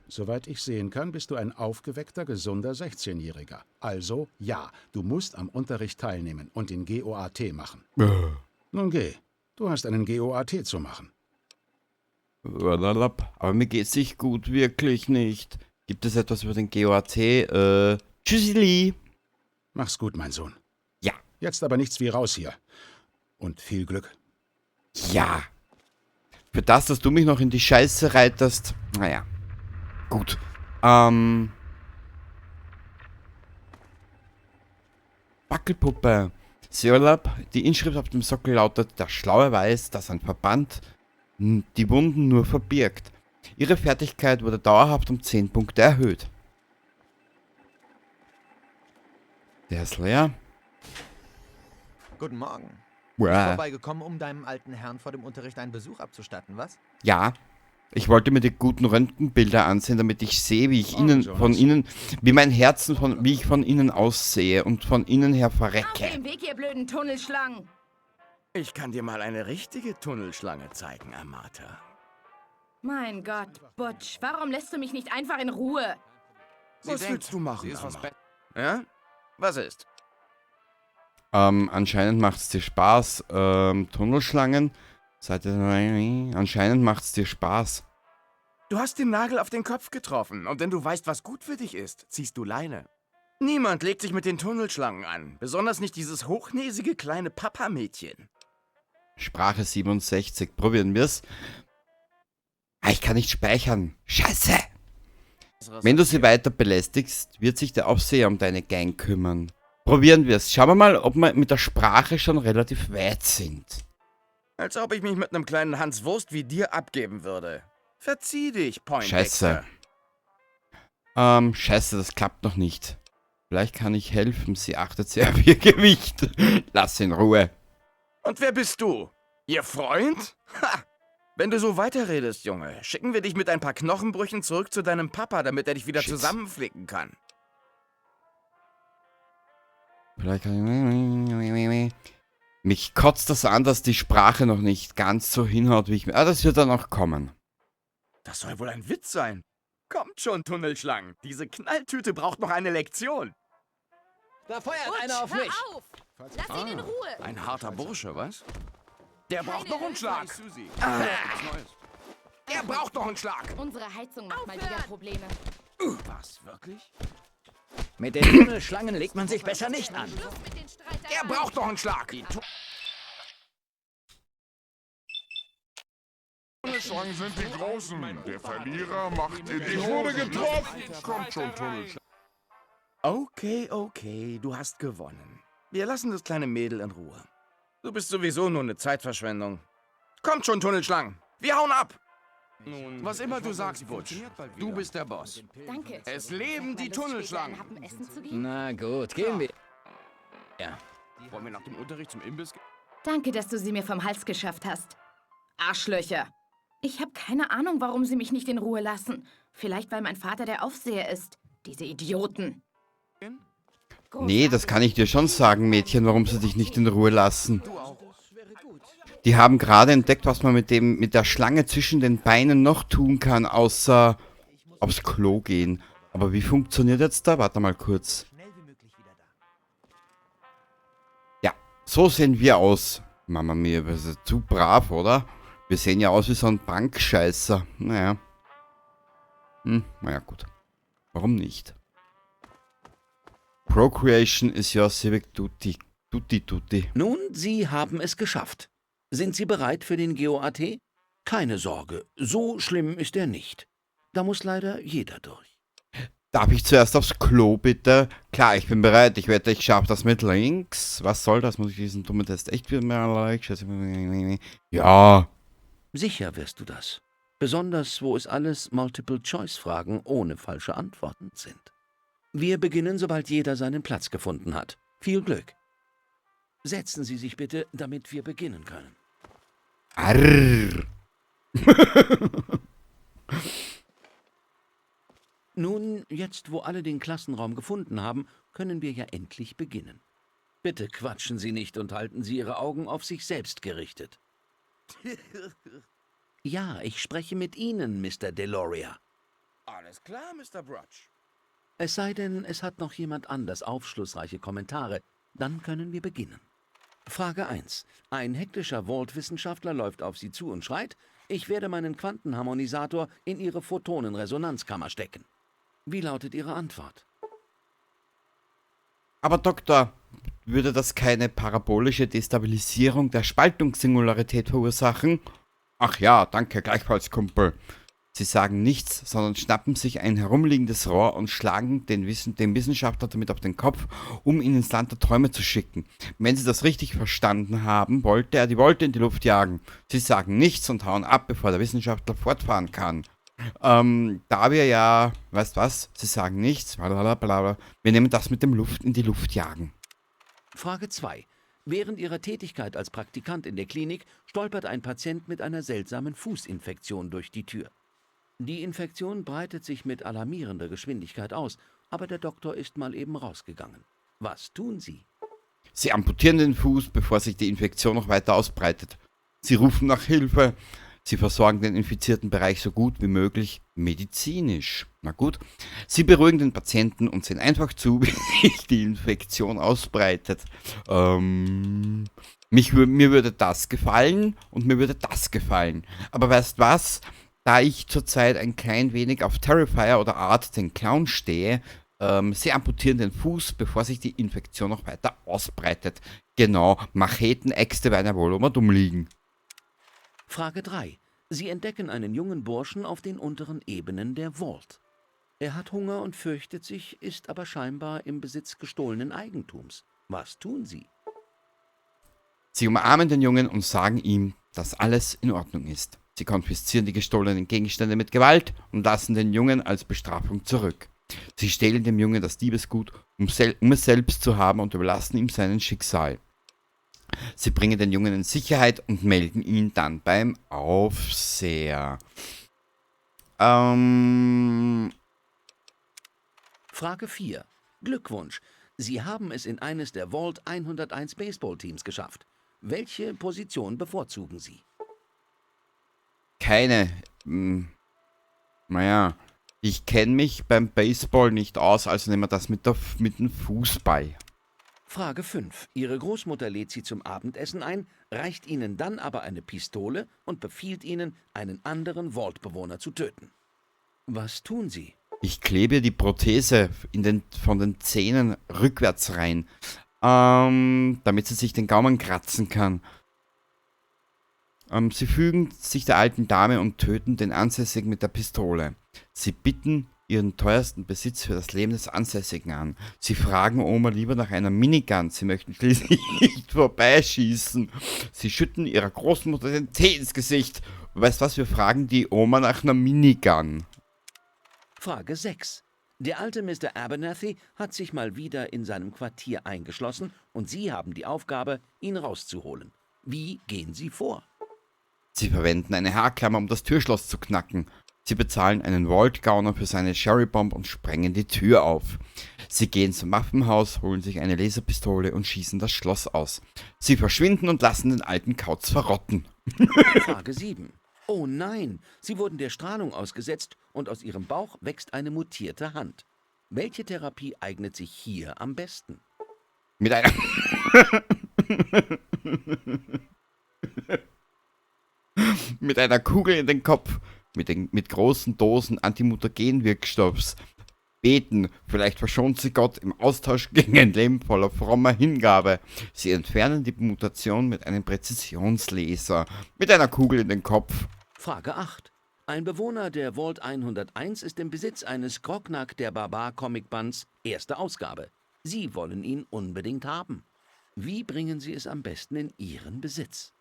Soweit ich sehen kann, bist du ein aufgeweckter, gesunder 16-Jähriger. Also, ja, du musst am Unterricht teilnehmen und den GOAT machen. Nun geh. Du hast einen GOAT zu machen. Aber mir geht's nicht gut, wirklich nicht. Gibt es etwas über den GOAT? Tschüssili. Mach's gut, mein Sohn. Ja. Jetzt aber nichts wie raus hier. Und viel Glück. Ja. Für das, dass du mich noch in die Scheiße reiterst. Naja. Gut. Wackelpuppe. Seolab, die Inschrift auf dem Sockel lautet: Der Schlaue weiß, dass ein Verband die Wunden nur verbirgt. Ihre Fertigkeit wurde dauerhaft um 10 Punkte erhöht. Der ist leer. Guten Morgen. Uah. Bist vorbeigekommen, um deinem alten Herrn vor dem Unterricht einen Besuch abzustatten, was? Ja. Ich wollte mir die guten Röntgenbilder ansehen, damit ich sehe, wie ich wie mein Herzen wie ich von innen aussehe und von innen her verrecke. Auf dem Weg, ihr blöden Tunnelschlangen! Ich kann dir mal eine richtige Tunnelschlange zeigen, Amata. Mein Gott, Butch, warum lässt du mich nicht einfach in Ruhe? Was willst du machen, Amata? Ja? Was ist? Anscheinend macht es dir Spaß. Tunnelschlangen. Anscheinend macht es dir Spaß. Du hast den Nagel auf den Kopf getroffen. Und wenn du weißt, was gut für dich ist, ziehst du Leine. Niemand legt sich mit den Tunnelschlangen an. Besonders nicht dieses hochnäsige kleine Papa-Mädchen. Sprache 67. Probieren wir's. Ich kann nicht speichern. Scheiße! Wenn du sie weiter belästigst, wird sich der Aufseher um deine Gang kümmern. Probieren wir es. Schauen wir mal, ob wir mit der Sprache schon relativ weit sind. Als ob ich mich mit einem kleinen Hans Wurst wie dir abgeben würde. Verzieh dich, Scheiße. Poindexter. Scheiße, das klappt noch nicht. Vielleicht kann ich helfen. Sie achtet sehr auf ihr Gewicht. Lass sie in Ruhe. Und wer bist du? Ihr Freund? Ha! Wenn du so weiterredest, Junge, schicken wir dich mit ein paar Knochenbrüchen zurück zu deinem Papa, damit er dich wieder zusammenflicken kann. Vielleicht kann ich... Mich kotzt das an, dass die Sprache noch nicht ganz so hinhaut, wie ich mir... das wird dann auch kommen. Das soll wohl ein Witz sein. Kommt schon, Tunnelschlangen. Diese Knalltüte braucht noch eine Lektion. Da feuert Butch, einer auf hör mich. auf! Lass ihn in Ruhe! Ein harter Bursche, was? Der braucht noch einen Schlag. Der braucht noch einen Schlag. Unsere Heizung macht mal wieder Probleme. Was, wirklich? Mit den Tunnelschlangen legt man sich besser nicht an. Der braucht noch einen Schlag. Tunnelschlangen sind die Großen. Der Verlierer macht in die... Ich wurde getroffen! Kommt schon, Tunnelschlangen. Okay, du hast gewonnen. Wir lassen das kleine Mädel in Ruhe. Du bist sowieso nur eine Zeitverschwendung. Kommt schon, Tunnelschlangen. Wir hauen ab. Nun, was immer du sagst, Butch. Du bist der Boss. Danke. Es leben die Tunnelschlangen. Na gut, gehen wir. Ja. Wollen wir nach dem Unterricht zum Imbiss gehen? Danke, dass du sie mir vom Hals geschafft hast. Arschlöcher. Ich habe keine Ahnung, warum sie mich nicht in Ruhe lassen. Vielleicht, weil mein Vater der Aufseher ist. Diese Idioten. Nee, das kann ich dir schon sagen, Mädchen, warum sie dich nicht in Ruhe lassen. Die haben gerade entdeckt, was man mit der Schlange zwischen den Beinen noch tun kann, außer aufs Klo gehen. Aber wie funktioniert jetzt da? Warte mal kurz. Ja, so sehen wir aus. Mama mia, wir sind zu brav, oder? Wir sehen ja aus wie so ein Bankscheißer. Naja. Naja, gut. Warum nicht? Procreation is your civic duty. Duty. Nun, Sie haben es geschafft. Sind Sie bereit für den GOAT? Keine Sorge, so schlimm ist er nicht. Da muss leider jeder durch. Darf ich zuerst aufs Klo, bitte? Klar, ich bin bereit. Ich wette, ich schaffe das mit links. Was soll das? Muss ich diesen dummen Test echt wieder mehr Ja. Sicher wirst du das. Besonders, wo es alles Multiple-Choice-Fragen ohne falsche Antworten sind. Wir beginnen, sobald jeder seinen Platz gefunden hat. Viel Glück. Setzen Sie sich bitte, damit wir beginnen können. Arrrr. Nun, jetzt wo alle den Klassenraum gefunden haben, können wir ja endlich beginnen. Bitte quatschen Sie nicht und halten Sie Ihre Augen auf sich selbst gerichtet. Ja, ich spreche mit Ihnen, Mr. Deloria. Alles klar, Mr. Brutch. Es sei denn, es hat noch jemand anders aufschlussreiche Kommentare. Dann können wir beginnen. Frage 1. Ein hektischer Vault-Wissenschaftler läuft auf Sie zu und schreit: Ich werde meinen Quantenharmonisator in Ihre Photonenresonanzkammer stecken. Wie lautet Ihre Antwort? Aber Doktor, würde das keine parabolische Destabilisierung der Spaltungssingularität verursachen? Ach ja, danke, gleichfalls, Kumpel. Sie sagen nichts, sondern schnappen sich ein herumliegendes Rohr und schlagen dem Wissenschaftler damit auf den Kopf, um ihn ins Land der Träume zu schicken. Wenn Sie das richtig verstanden haben, wollte er die Wolte in die Luft jagen. Sie sagen nichts und hauen ab, bevor der Wissenschaftler fortfahren kann. Da wir ja, weißt was, Sie sagen nichts, blablabla, wir nehmen das mit dem Luft in die Luft jagen. Frage 2. Während ihrer Tätigkeit als Praktikant in der Klinik stolpert ein Patient mit einer seltsamen Fußinfektion durch die Tür. Die Infektion breitet sich mit alarmierender Geschwindigkeit aus, aber der Doktor ist mal eben rausgegangen. Was tun Sie? Sie amputieren den Fuß, bevor sich die Infektion noch weiter ausbreitet. Sie rufen nach Hilfe. Sie versorgen den infizierten Bereich so gut wie möglich medizinisch. Na gut. Sie beruhigen den Patienten und sehen einfach zu, wie sich die Infektion ausbreitet. Mir würde das gefallen und mir würde das gefallen. Aber weißt was? Da ich zurzeit ein klein wenig auf Terrifier oder Art den Clown stehe, sie amputieren den Fuß, bevor sich die Infektion noch weiter ausbreitet. Genau, Macheten, Äxte werden ja wohl immer dumm liegen. Frage 3. Sie entdecken einen jungen Burschen auf den unteren Ebenen der Vault. Er hat Hunger und fürchtet sich, ist aber scheinbar im Besitz gestohlenen Eigentums. Was tun Sie? Sie umarmen den Jungen und sagen ihm, dass alles in Ordnung ist. Sie konfiszieren die gestohlenen Gegenstände mit Gewalt und lassen den Jungen als Bestrafung zurück. Sie stehlen dem Jungen das Diebesgut, um es selbst zu haben und überlassen ihm sein Schicksal. Sie bringen den Jungen in Sicherheit und melden ihn dann beim Aufseher. Frage 4. Glückwunsch. Sie haben es in eines der Vault 101 Baseballteams geschafft. Welche Position bevorzugen Sie? Keine. Naja, ich kenne mich beim Baseball nicht aus, also nehmen wir das mit dem Fußball. Frage 5. Ihre Großmutter lädt Sie zum Abendessen ein, reicht Ihnen dann aber eine Pistole und befiehlt Ihnen, einen anderen Vault-Bewohner zu töten. Was tun Sie? Ich klebe die Prothese von den Zähnen rückwärts rein, damit sie sich den Gaumen kratzen kann. Sie fügen sich der alten Dame und töten den Ansässigen mit der Pistole. Sie bitten ihren teuersten Besitz für das Leben des Ansässigen an. Sie fragen Oma lieber nach einer Minigun. Sie möchten schließlich nicht vorbeischießen. Sie schütten ihrer Großmutter den Tee ins Gesicht. Weißt was, wir fragen die Oma nach einer Minigun. Frage 6. Der alte Mr. Abernathy hat sich mal wieder in seinem Quartier eingeschlossen und Sie haben die Aufgabe, ihn rauszuholen. Wie gehen Sie vor? Sie verwenden eine Haarklammer, um das Türschloss zu knacken. Sie bezahlen einen Vault-Gauner für seine Cherry-Bomb und sprengen die Tür auf. Sie gehen zum Waffenhaus, holen sich eine Laserpistole und schießen das Schloss aus. Sie verschwinden und lassen den alten Kauz verrotten. Frage 7. Oh nein, Sie wurden der Strahlung ausgesetzt und aus Ihrem Bauch wächst eine mutierte Hand. Welche Therapie eignet sich hier am besten? Mit einer... mit einer Kugel in den Kopf. Mit großen Dosen Antimutagen-Wirkstoffs. Beten, vielleicht verschont sie Gott im Austausch gegen ein Leben voller frommer Hingabe. Sie entfernen die Mutation mit einem Präzisionslaser. Mit einer Kugel in den Kopf. Frage 8. Ein Bewohner der Vault 101 ist im Besitz eines Grognak der Barbar Comicbands, erste Ausgabe. Sie wollen ihn unbedingt haben. Wie bringen Sie es am besten in Ihren Besitz?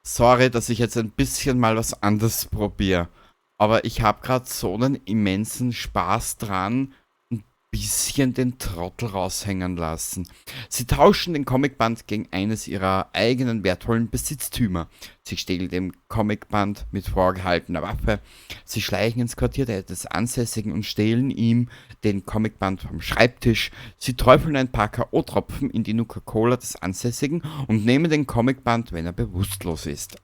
Sorry, dass ich jetzt ein bisschen mal was anderes probiere. Aber ich habe gerade so einen immensen Spaß dran, ein bisschen den Trottel raushängen lassen. Sie tauschen den Comicband gegen eines ihrer eigenen wertvollen Besitztümer. Sie stehlen dem Comicband mit vorgehaltener Waffe. Sie schleichen ins Quartier des Ansässigen und stehlen ihm den Comicband vom Schreibtisch. Sie träufeln ein paar K.O.-Tropfen in die Nuka-Cola des Ansässigen und nehmen den Comicband, wenn er bewusstlos ist.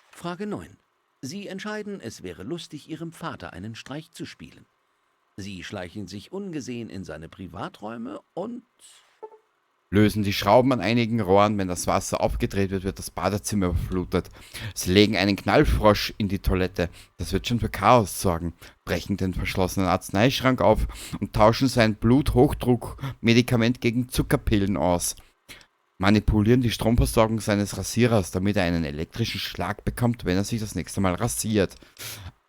Frage 9. Sie entscheiden, es wäre lustig, Ihrem Vater einen Streich zu spielen. Sie schleichen sich ungesehen in seine Privaträume und... lösen die Schrauben an einigen Rohren. Wenn das Wasser aufgedreht wird, wird das Badezimmer überflutet. Sie legen einen Knallfrosch in die Toilette. Das wird schon für Chaos sorgen. Brechen den verschlossenen Arzneischrank auf und tauschen sein Bluthochdruckmedikament gegen Zuckerpillen aus. Manipulieren die Stromversorgung seines Rasierers, damit er einen elektrischen Schlag bekommt, wenn er sich das nächste Mal rasiert.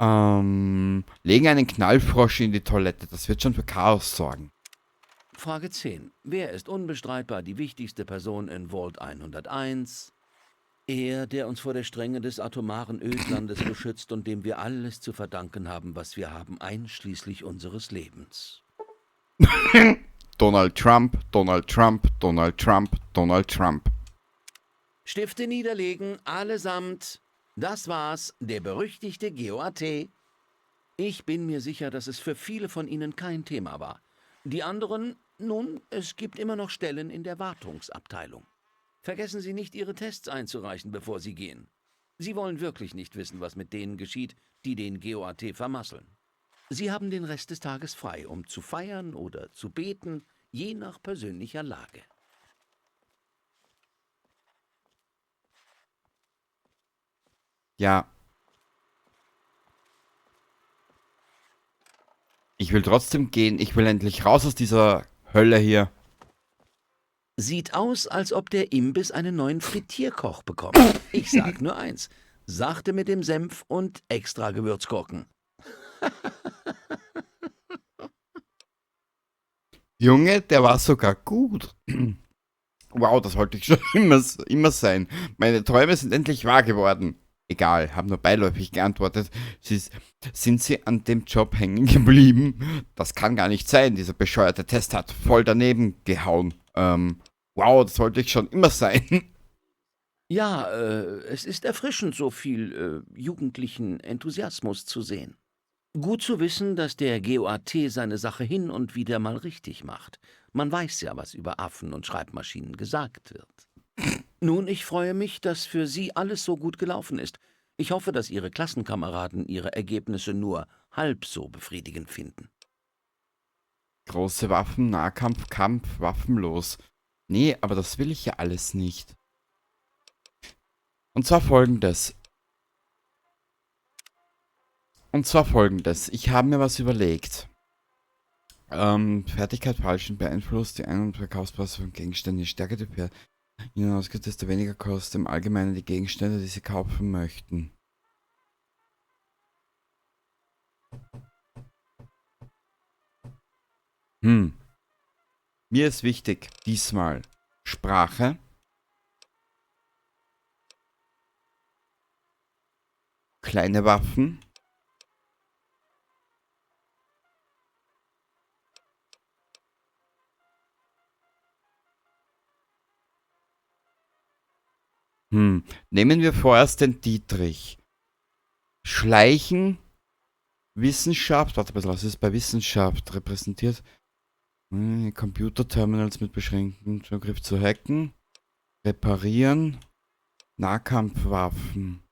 Legen einen Knallfrosch in die Toilette. Das wird schon für Chaos sorgen. Frage 10. Wer ist unbestreitbar die wichtigste Person in Vault 101? Er, der uns vor der Strenge des atomaren Ödlandes beschützt und dem wir alles zu verdanken haben, was wir haben, einschließlich unseres Lebens. Donald Trump, Donald Trump, Donald Trump, Donald Trump. Stifte niederlegen, allesamt. Das war's, der berüchtigte GOAT. Ich bin mir sicher, dass es für viele von Ihnen kein Thema war. Die anderen, nun, es gibt immer noch Stellen in der Wartungsabteilung. Vergessen Sie nicht, Ihre Tests einzureichen, bevor Sie gehen. Sie wollen wirklich nicht wissen, was mit denen geschieht, die den GOAT vermasseln. Sie haben den Rest des Tages frei, um zu feiern oder zu beten, je nach persönlicher Lage. Ja. Ich will trotzdem gehen. Ich will endlich raus aus dieser Hölle hier. Sieht aus, als ob der Imbiss einen neuen Frittierkoch bekommt. Ich sag nur eins. Sachte mit dem Senf und extra Gewürzgurken. Junge, der war sogar gut. Wow, das wollte ich schon immer sein. Meine Träume sind endlich wahr geworden. Egal, habe nur beiläufig geantwortet. Sind Sie an dem Job hängen geblieben? Das kann gar nicht sein. Dieser bescheuerte Test hat voll daneben gehauen. Wow, das wollte ich schon immer sein. Ja, es ist erfrischend, so viel jugendlichen Enthusiasmus zu sehen. Gut zu wissen, dass der GOAT seine Sache hin und wieder mal richtig macht. Man weiß ja, was über Affen und Schreibmaschinen gesagt wird. Nun, ich freue mich, dass für Sie alles so gut gelaufen ist. Ich hoffe, dass Ihre Klassenkameraden Ihre Ergebnisse nur halb so befriedigend finden. Große Waffen, Nahkampf, Kampf, waffenlos. Nee, aber das will ich ja alles nicht. Und zwar folgendes. Ich habe mir was überlegt. Fertigkeit falschen beeinflusst die Ein- und Verkaufspreise von Gegenständen. Je stärker die Ihnen ausgeht, desto weniger kosten im Allgemeinen die Gegenstände, die Sie kaufen möchten. Mir ist wichtig, diesmal Sprache, kleine Waffen, nehmen wir vorerst den Dietrich. Schleichen, Wissenschaft, warte ein bisschen, was ist bei Wissenschaft repräsentiert? Computerterminals mit beschränktem Zugriff zu hacken, reparieren, Nahkampfwaffen.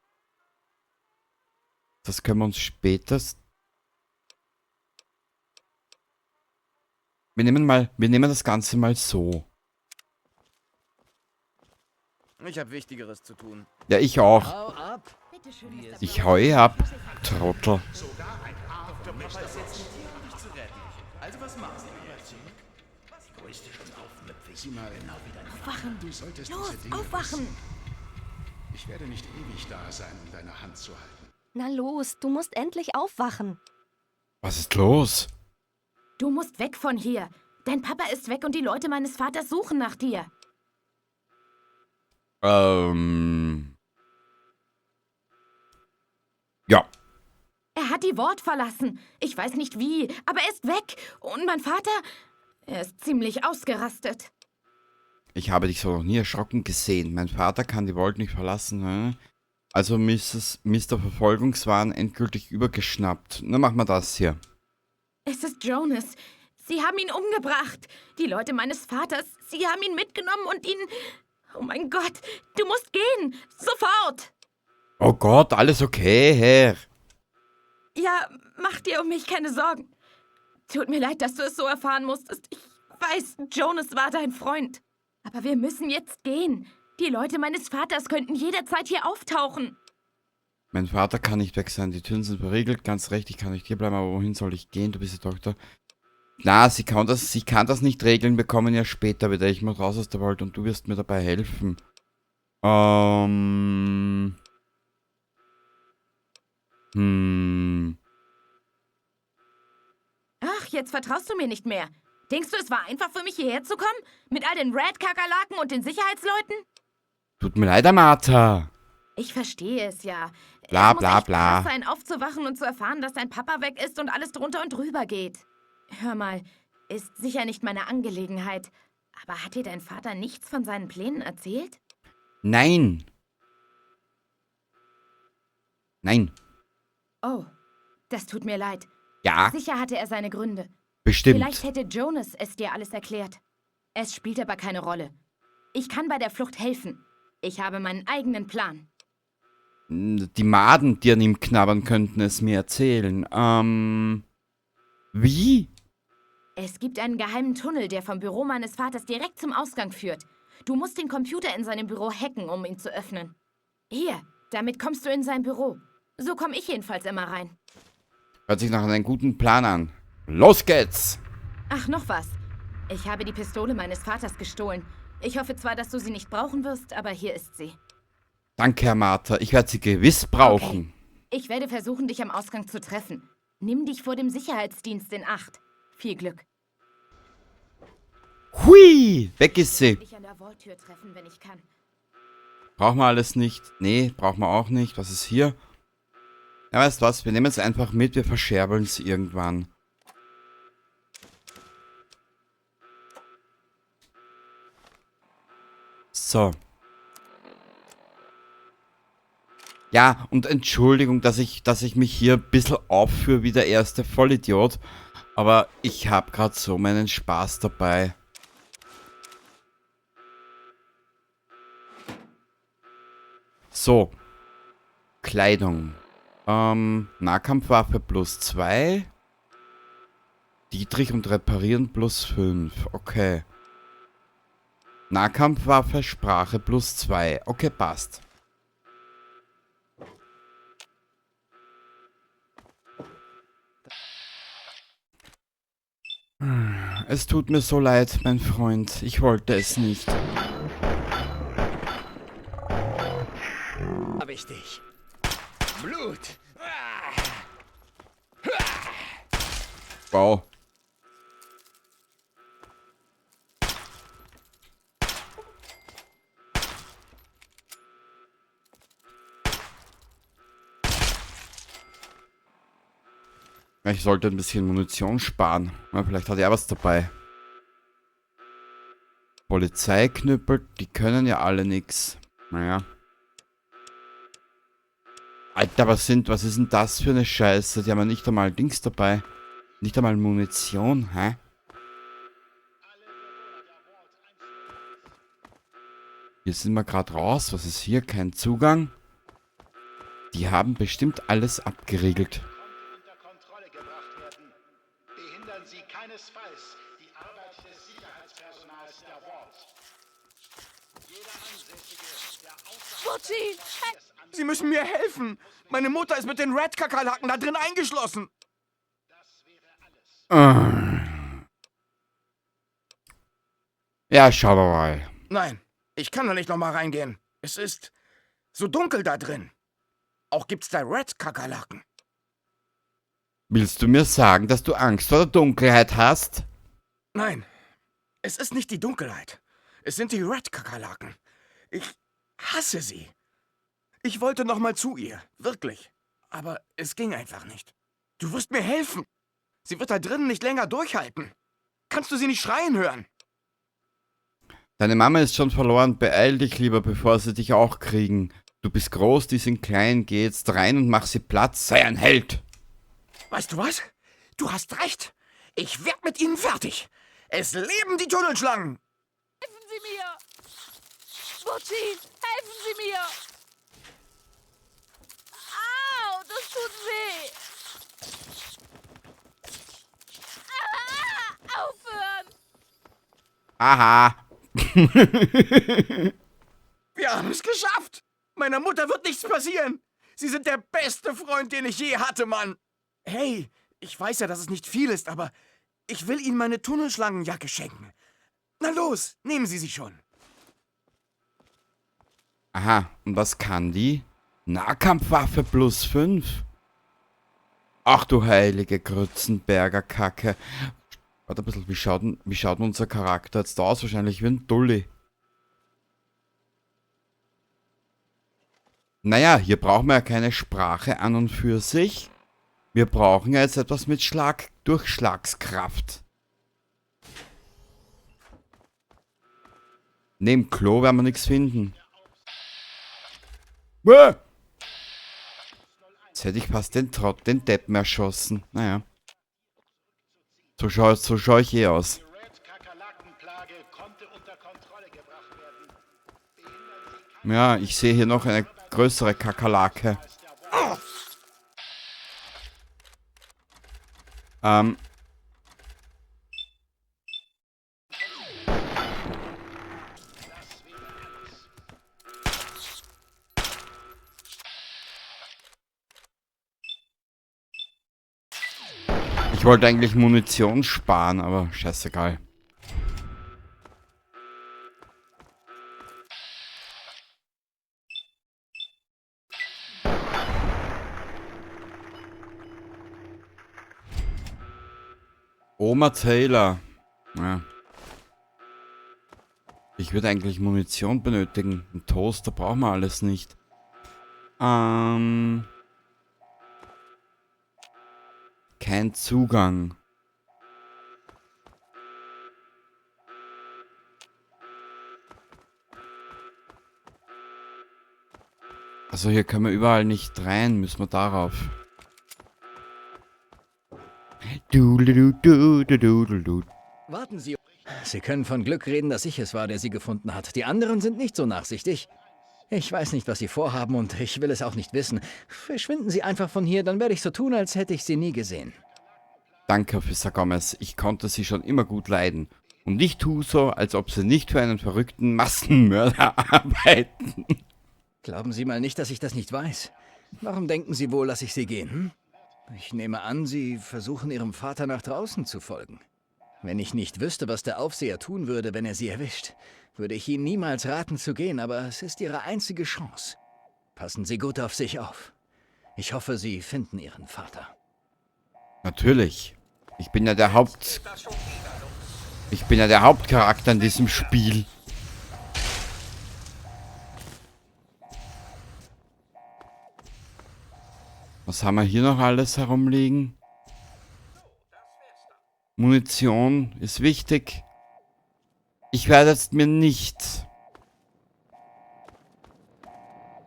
Das können wir uns später... Wir nehmen das Ganze mal so. Ich habe Wichtigeres zu tun. Ja, ich auch. Hau ab. Ich hau ab, Trottel. Sogar ein After Papa ist jetzt nicht hier, um dich zu retten. Also was machst du jetzt? Was größte schon aufmüpfig. Sieh mal, genau wie dein Aufwachen! Du solltest Los, diese Dinge aufwachen! wissen. Ich werde nicht ewig da sein, um deine Hand zu halten. Na los, du musst endlich aufwachen. Was ist los? Du musst weg von hier. Dein Papa ist weg und die Leute meines Vaters suchen nach dir. Ja. Er hat die Wort verlassen. Ich weiß nicht wie, aber er ist weg. Und mein Vater, er ist ziemlich ausgerastet. Ich habe dich so noch nie erschrocken gesehen. Mein Vater kann die Vault nicht verlassen. Hä? Also Mr. Verfolgungswahn endgültig übergeschnappt. Na, machen wir das hier. Es ist Jonas. Sie haben ihn umgebracht. Die Leute meines Vaters, sie haben ihn mitgenommen und ihn... Oh mein Gott, du musst gehen. Sofort. Oh Gott, alles okay, Herr. Ja, mach dir um mich keine Sorgen. Tut mir leid, dass du es so erfahren musstest. Ich weiß, Jonas war dein Freund. Aber wir müssen jetzt gehen. Die Leute meines Vaters könnten jederzeit hier auftauchen. Mein Vater kann nicht weg sein. Die Türen sind verriegelt. Ganz recht, ich kann nicht hier bleiben. Aber wohin soll ich gehen? Du bist die Tochter. Na, sie kann das nicht regeln. Wir kommen ja später wieder. Ich muss raus aus der Welt und du wirst mir dabei helfen. Ach, jetzt vertraust du mir nicht mehr. Denkst du, es war einfach für mich hierher zu kommen? Mit all den Red-Kakerlaken und den Sicherheitsleuten? Tut mir leid, Amata. Ich verstehe es ja. Bla, Es muss bla, echt bla. krass sein, aufzuwachen und zu erfahren, dass dein Papa weg ist und alles drunter und drüber geht. Hör mal, ist sicher nicht meine Angelegenheit. Aber hat dir dein Vater nichts von seinen Plänen erzählt? Nein. Nein. Oh, das tut mir leid. Ja. Sicher hatte er seine Gründe. Bestimmt. Vielleicht hätte Jonas es dir alles erklärt. Es spielt aber keine Rolle. Ich kann bei der Flucht helfen. Ich habe meinen eigenen Plan. Die Maden, die an ihm knabbern, könnten es mir erzählen. Wie? Es gibt einen geheimen Tunnel, der vom Büro meines Vaters direkt zum Ausgang führt. Du musst den Computer in seinem Büro hacken, um ihn zu öffnen. Hier, damit kommst du in sein Büro. So komme ich jedenfalls immer rein. Hört sich nach einem guten Plan an. Los geht's! Ach, noch was. Ich habe die Pistole meines Vaters gestohlen. Ich hoffe zwar, dass du sie nicht brauchen wirst, aber hier ist sie. Danke, Herr Martha. Ich werde sie gewiss brauchen. Ich werde versuchen, dich am Ausgang zu treffen. Nimm dich vor dem Sicherheitsdienst in Acht. Viel Glück. Hui! Weg ist sie. Dich an der Vaulttür treffen, wenn ich kann. Brauchen wir alles nicht? Nee, brauchen wir auch nicht. Was ist hier? Ja, weißt du was? Wir nehmen es einfach mit. Wir verscherbeln es irgendwann. So. Ja, und Entschuldigung, dass ich mich hier ein bisschen aufführe wie der erste Vollidiot. Aber ich habe gerade so meinen Spaß dabei. So. Kleidung. Nahkampfwaffe +2. Dietrich und Reparieren +5. Okay. Nahkampfwaffe, Sprache +2. Okay, passt. Es tut mir so leid, mein Freund. Ich wollte es nicht. Hab ich dich. Blut. Wow. Ich sollte ein bisschen Munition sparen. Ja, vielleicht hat er was dabei. Polizeiknüppel, die können ja alle nix. Naja. Alter, was ist denn das für eine Scheiße? Die haben ja nicht einmal Dings dabei. Nicht einmal Munition, hä? Hier sind wir gerade raus. Was ist hier? Kein Zugang. Die haben bestimmt alles abgeriegelt. Behindern Sie keinesfalls die Arbeit des Sicherheitspersonals der Vault. Jeder Ansässige, der außerhalb Sie müssen mir helfen. Meine Mutter ist mit den Red-Kakerlaken da drin eingeschlossen. Ja, schauen wir mal. Nein, ich kann da nicht nochmal reingehen. Es ist so dunkel da drin. Auch gibt's da Red-Kakerlaken. Willst du mir sagen, dass du Angst vor der Dunkelheit hast? Nein, es ist nicht die Dunkelheit. Es sind die Red-Kakerlaken. Ich hasse sie. Ich wollte noch mal zu ihr, wirklich. Aber es ging einfach nicht. Du wirst mir helfen. Sie wird da drinnen nicht länger durchhalten. Kannst du sie nicht schreien hören? Deine Mama ist schon verloren. Beeil dich lieber, bevor sie dich auch kriegen. Du bist groß, die sind klein. Geh jetzt rein und mach sie Platz. Sei ein Held. Weißt du was? Du hast recht. Ich werd mit ihnen fertig. Es leben die Tunnelschlangen. Helfen Sie mir! Butchi, helfen Sie mir! Au, das tut weh! Ah, aufhören! Aha. Wir haben es geschafft! Meiner Mutter wird nichts passieren! Sie sind der beste Freund, den ich je hatte, Mann! Hey, ich weiß ja, dass es nicht viel ist, aber ich will Ihnen meine Tunnelschlangenjacke schenken. Na los, nehmen Sie sie schon. Aha, und was kann die? Nahkampfwaffe +5. Ach du heilige Grützenberger Kacke. Warte ein bisschen, wie schaut denn unser Charakter jetzt aus? Wahrscheinlich wie ein Dulli. Naja, hier brauchen wir ja keine Sprache an und für sich. Wir brauchen ja jetzt etwas mit Durchschlagskraft. Neben Klo werden wir nichts finden. Jetzt hätte ich fast den Deppen erschossen. Naja. So schau ich eh aus. Ja, ich sehe hier noch eine größere Kakerlake. Ich wollte eigentlich Munition sparen, aber scheißegal. Oma Taylor. Ja. Ich würde eigentlich Munition benötigen. Ein Toaster brauchen wir alles nicht. Kein Zugang. Also hier können wir überall nicht rein. Müssen wir darauf. Warten Sie. Sie können von Glück reden, dass ich es war, der Sie gefunden hat. Die anderen sind nicht so nachsichtig. Ich weiß nicht, was Sie vorhaben und ich will es auch nicht wissen. Verschwinden Sie einfach von hier, dann werde ich so tun, als hätte ich Sie nie gesehen. Danke, Officer Gomez. Ich konnte Sie schon immer gut leiden. Und ich tue so, als ob Sie nicht für einen verrückten Massenmörder arbeiten. Glauben Sie mal nicht, dass ich das nicht weiß. Warum denken Sie wohl, lasse ich Sie gehen, hm? Ich nehme an, Sie versuchen Ihrem Vater nach draußen zu folgen. Wenn ich nicht wüsste, was der Aufseher tun würde, wenn er Sie erwischt, würde ich Ihnen niemals raten zu gehen, aber es ist Ihre einzige Chance. Passen Sie gut auf sich auf. Ich hoffe, Sie finden Ihren Vater. Natürlich. Ich bin ja der Hauptcharakter in diesem Spiel. Was haben wir hier noch alles herumliegen? Munition ist wichtig. Ich werde jetzt mir nicht...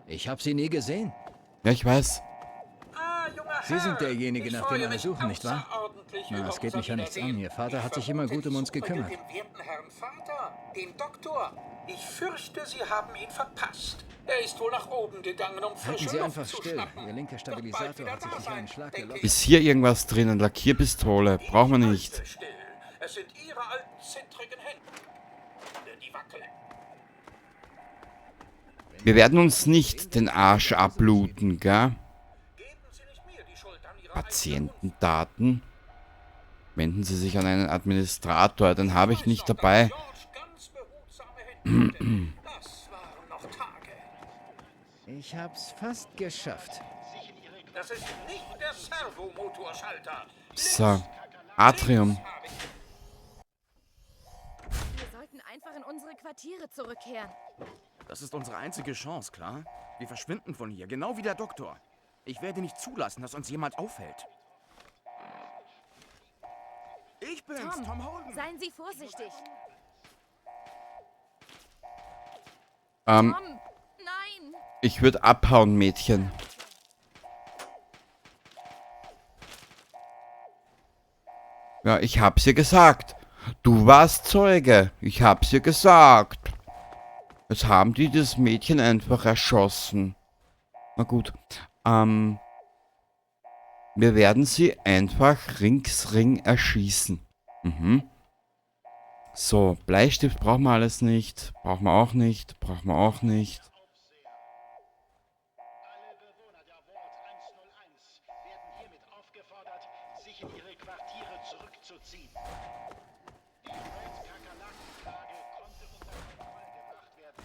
Ich habe Sie nie gesehen. Ja, ich weiß. Sie sind derjenige, nach dem alle suchen, nicht wahr? Na, es geht mich ja nichts an. Ihr Vater hat sich immer gut um uns gekümmert. Dem werten Herrn Vater, den Doktor. Ich fürchte, Sie haben ihn verpasst. Er ist wohl nach oben gegangen, um frische Halten Sie Luft einfach zu still. schnappen. Ihr linker Stabilisator hat sich durch einen Schlag gelockt. Ist hier irgendwas drinnen? Lackierpistole. Brauchen wir nicht. Es sind Ihre alten, zittrigen Hände, die wackeln. Wir werden uns nicht den Arsch abbluten, gell? Patientendaten. Wenden Sie sich an einen Administrator, den habe ich nicht dabei. Ich hab's fast geschafft. Das ist nicht der Servomotorschalter. So, Atrium. Wir sollten einfach in unsere Quartiere zurückkehren. Das ist unsere einzige Chance, klar? Wir verschwinden von hier, genau wie der Doktor. Ich werde nicht zulassen, dass uns jemand aufhält. Ich bin's, Tom Holden. Seien Sie vorsichtig. Tom, nein. Ich würde abhauen, Mädchen. Ja, ich hab's ihr gesagt. Du warst Zeuge. Ich hab's ihr gesagt. Jetzt haben die das Mädchen einfach erschossen. Na gut. Wir werden sie einfach ringsring erschießen. So, Bleistift brauchen wir alles nicht. Brauchen wir auch nicht. Brauchen wir auch nicht.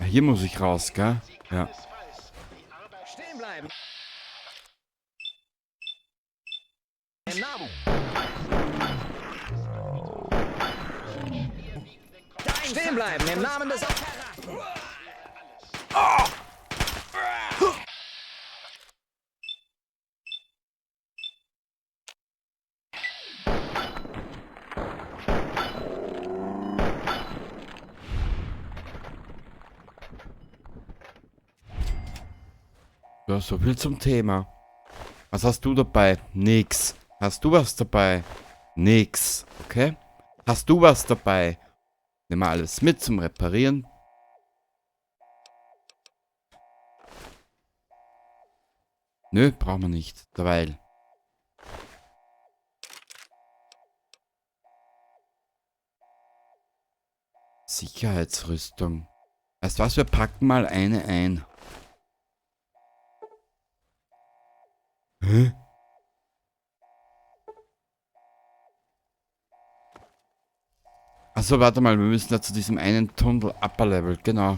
Hier muss ich raus, gell? Ja. Stehen bleiben. Im Namen. Stehen bleiben, im Namen des... Ja, so viel zum Thema. Was hast du dabei? Nix. Hast du was dabei? Nix. Okay? Hast du was dabei? Nimm mal alles mit zum Reparieren. Nö, brauchen wir nicht. Derweil. Sicherheitsrüstung. Weißt du was? Wir packen mal eine ein. Hä? Achso, warte mal, wir müssen da zu diesem einen Tunnel Upper Level, genau.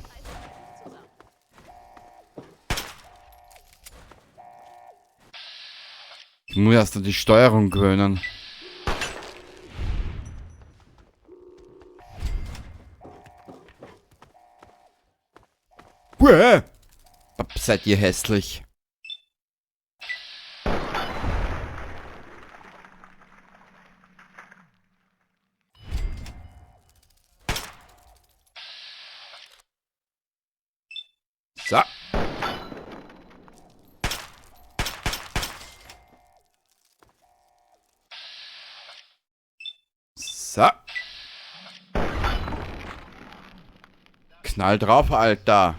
Ich muss erst an die Steuerung gewöhnen. Uäh! Seid ihr hässlich. So. So. Knall drauf, Alter.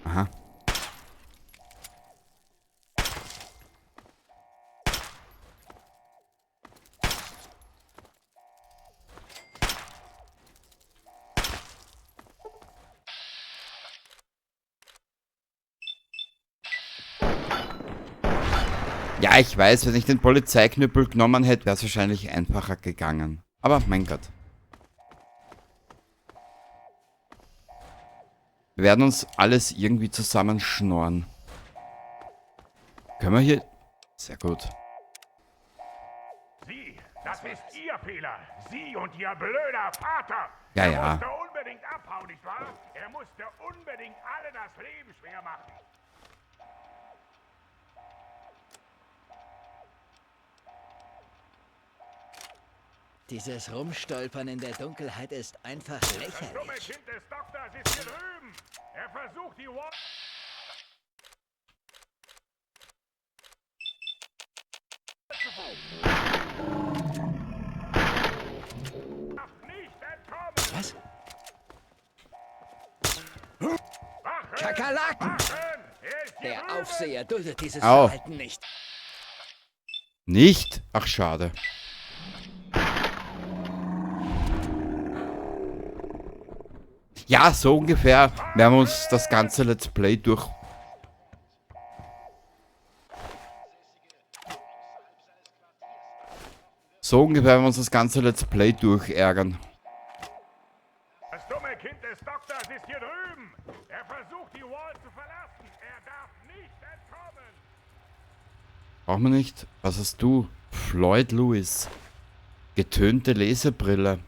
Aha. Ja, ich weiß, wenn ich den Polizeiknüppel genommen hätte, wäre es wahrscheinlich einfacher gegangen. Aber mein Gott. Wir werden uns alles irgendwie zusammenschnorren. Können wir hier... Sehr gut. Sie, das ist Ihr Fehler. Sie und Ihr blöder Vater. Ja, Er ja. musste unbedingt abhauen, nicht wahr? Er musste unbedingt alle das Leben schwer machen. Dieses Rumstolpern in der Dunkelheit ist einfach Das dumme lächerlich. Kind des Doktors ist hier drüben. Er versucht die Wall... Was? Kakerlaken! Der Aufseher duldet dieses Au. Verhalten nicht. Nicht? Ach, schade. Ja, so ungefähr werden wir uns das ganze Let's Play durch... So ungefähr werden wir uns das ganze Let's Play durchärgern. Das dumme Kind des Doktors ist hier drüben. Er versucht die Wall zu verlassen. Er darf nicht entkommen. Brauchen wir nicht? Was hast du? Floyd Lewis. Getönte Lesebrille.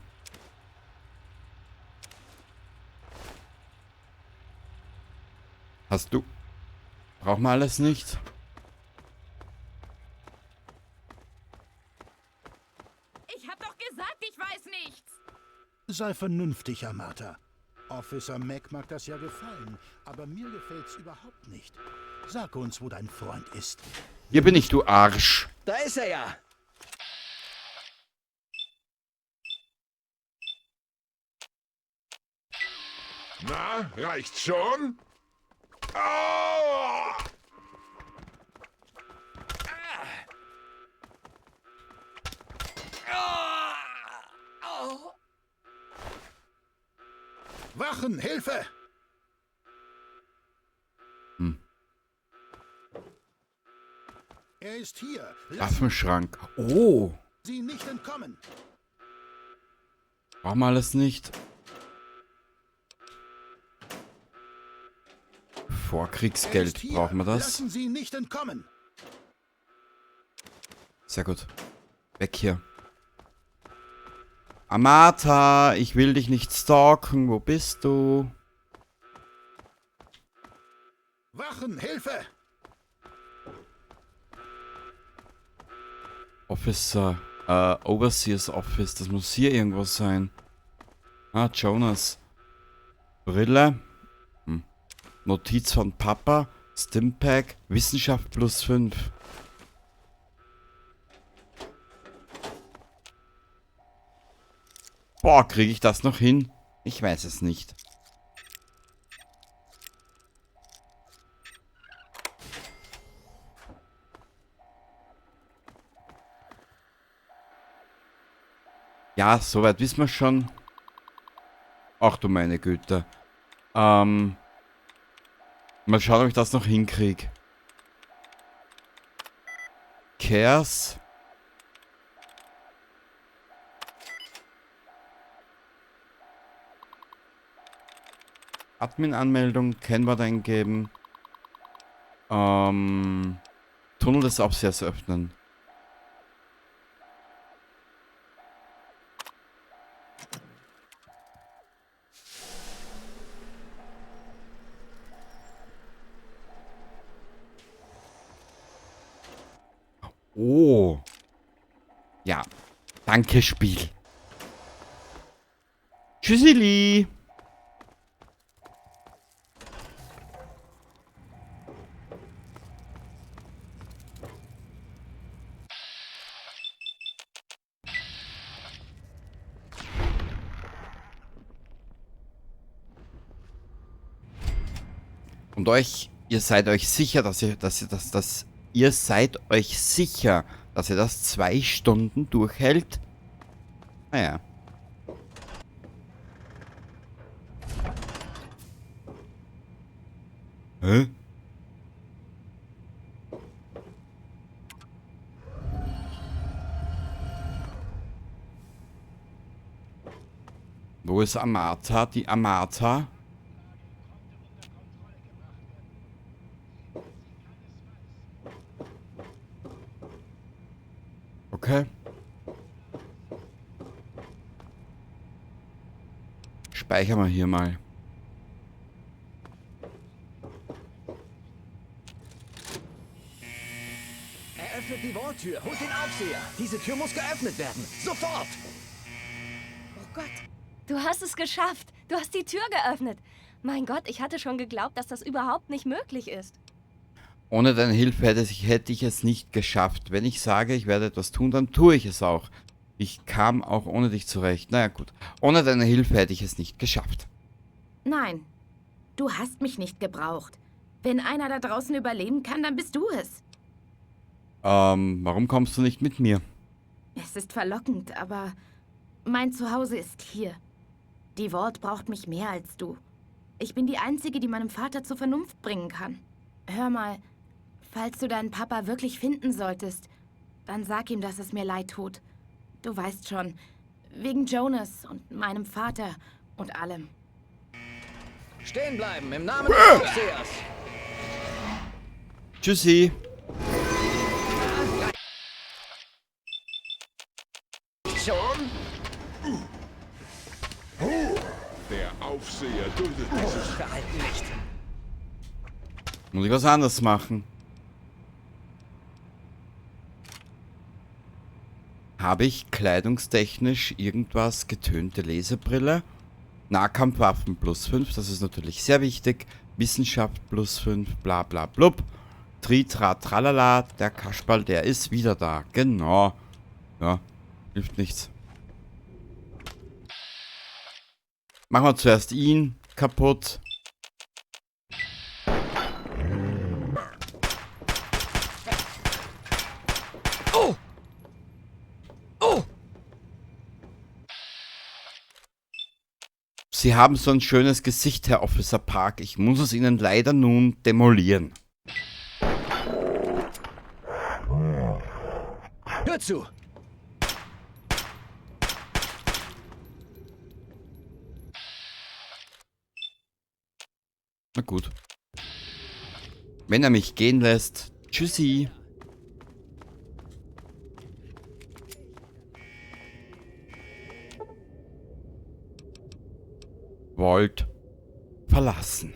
Hast du? Brauchen wir alles nicht? Ich hab doch gesagt, ich weiß nichts. Sei vernünftig, Amata. Officer Mac mag das ja gefallen, aber mir gefällt's überhaupt nicht. Sag uns, wo dein Freund ist. Hier bin ich, du Arsch. Da ist er ja. Na, reicht's schon? Oh! Wachen, Hilfe! Er ist hier. Waffenschrank. Oh. Sie nicht entkommen. Brauchen wir alles nicht. Vorkriegsgeld. Brauchen wir das? Lassen Sie nicht entkommen. Sehr gut. Weg hier. Amata, ich will dich nicht stalken. Wo bist du? Wachen, Hilfe! Officer. Overseer's Office. Das muss hier irgendwo sein. Ah, Jonas. Brille. Notiz von Papa. Stimpack. Wissenschaft +5. Boah, kriege ich das noch hin? Ich weiß es nicht. Ja, soweit wissen wir schon. Ach du meine Güte. Mal schauen, ob ich das noch hinkriege. Cares. Admin-Anmeldung, Kennwort eingeben. Tunnel des Aufsehers öffnen. Oh. Ja. Danke, Spiel. Tschüssili. Und ihr seid euch sicher, dass ihr das 2 Stunden durchhält? Naja. Hä? Wo ist Amata? Die Amata? Okay. Speichern wir hier mal. Eröffnet die Vault-Tür. Holt den Aufseher. Diese Tür muss geöffnet werden. Sofort! Oh Gott, du hast es geschafft. Du hast die Tür geöffnet. Mein Gott, ich hatte schon geglaubt, dass das überhaupt nicht möglich ist. Ohne deine Hilfe hätte ich es nicht geschafft. Wenn ich sage, ich werde etwas tun, dann tue ich es auch. Ich kam auch ohne dich zurecht. Naja, gut. Ohne deine Hilfe hätte ich es nicht geschafft. Nein, du hast mich nicht gebraucht. Wenn einer da draußen überleben kann, dann bist du es. Warum kommst du nicht mit mir? Es ist verlockend, aber mein Zuhause ist hier. Die Vault braucht mich mehr als du. Ich bin die Einzige, die meinem Vater zur Vernunft bringen kann. Hör mal, falls du deinen Papa wirklich finden solltest, dann sag ihm, dass es mir leid tut. Du weißt schon, wegen Jonas und meinem Vater und allem. Stehen bleiben, im Namen des Aufsehers. Tschüssi. Schon? Der Aufseher duldet dieses Verhalten nicht. Muss ich was anderes machen? Habe ich kleidungstechnisch irgendwas? Getönte Lesebrille? Nahkampfwaffen +5, das ist natürlich sehr wichtig. Wissenschaft +5, bla bla blub. Tritra tralala, der Kasperl, der ist wieder da. Genau. Ja, hilft nichts. Machen wir zuerst ihn kaputt. Oh! Sie haben so ein schönes Gesicht, Herr Officer Park. Ich muss es Ihnen leider nun demolieren. Hör zu! Na gut. Wenn er mich gehen lässt, tschüssi. Vault verlassen.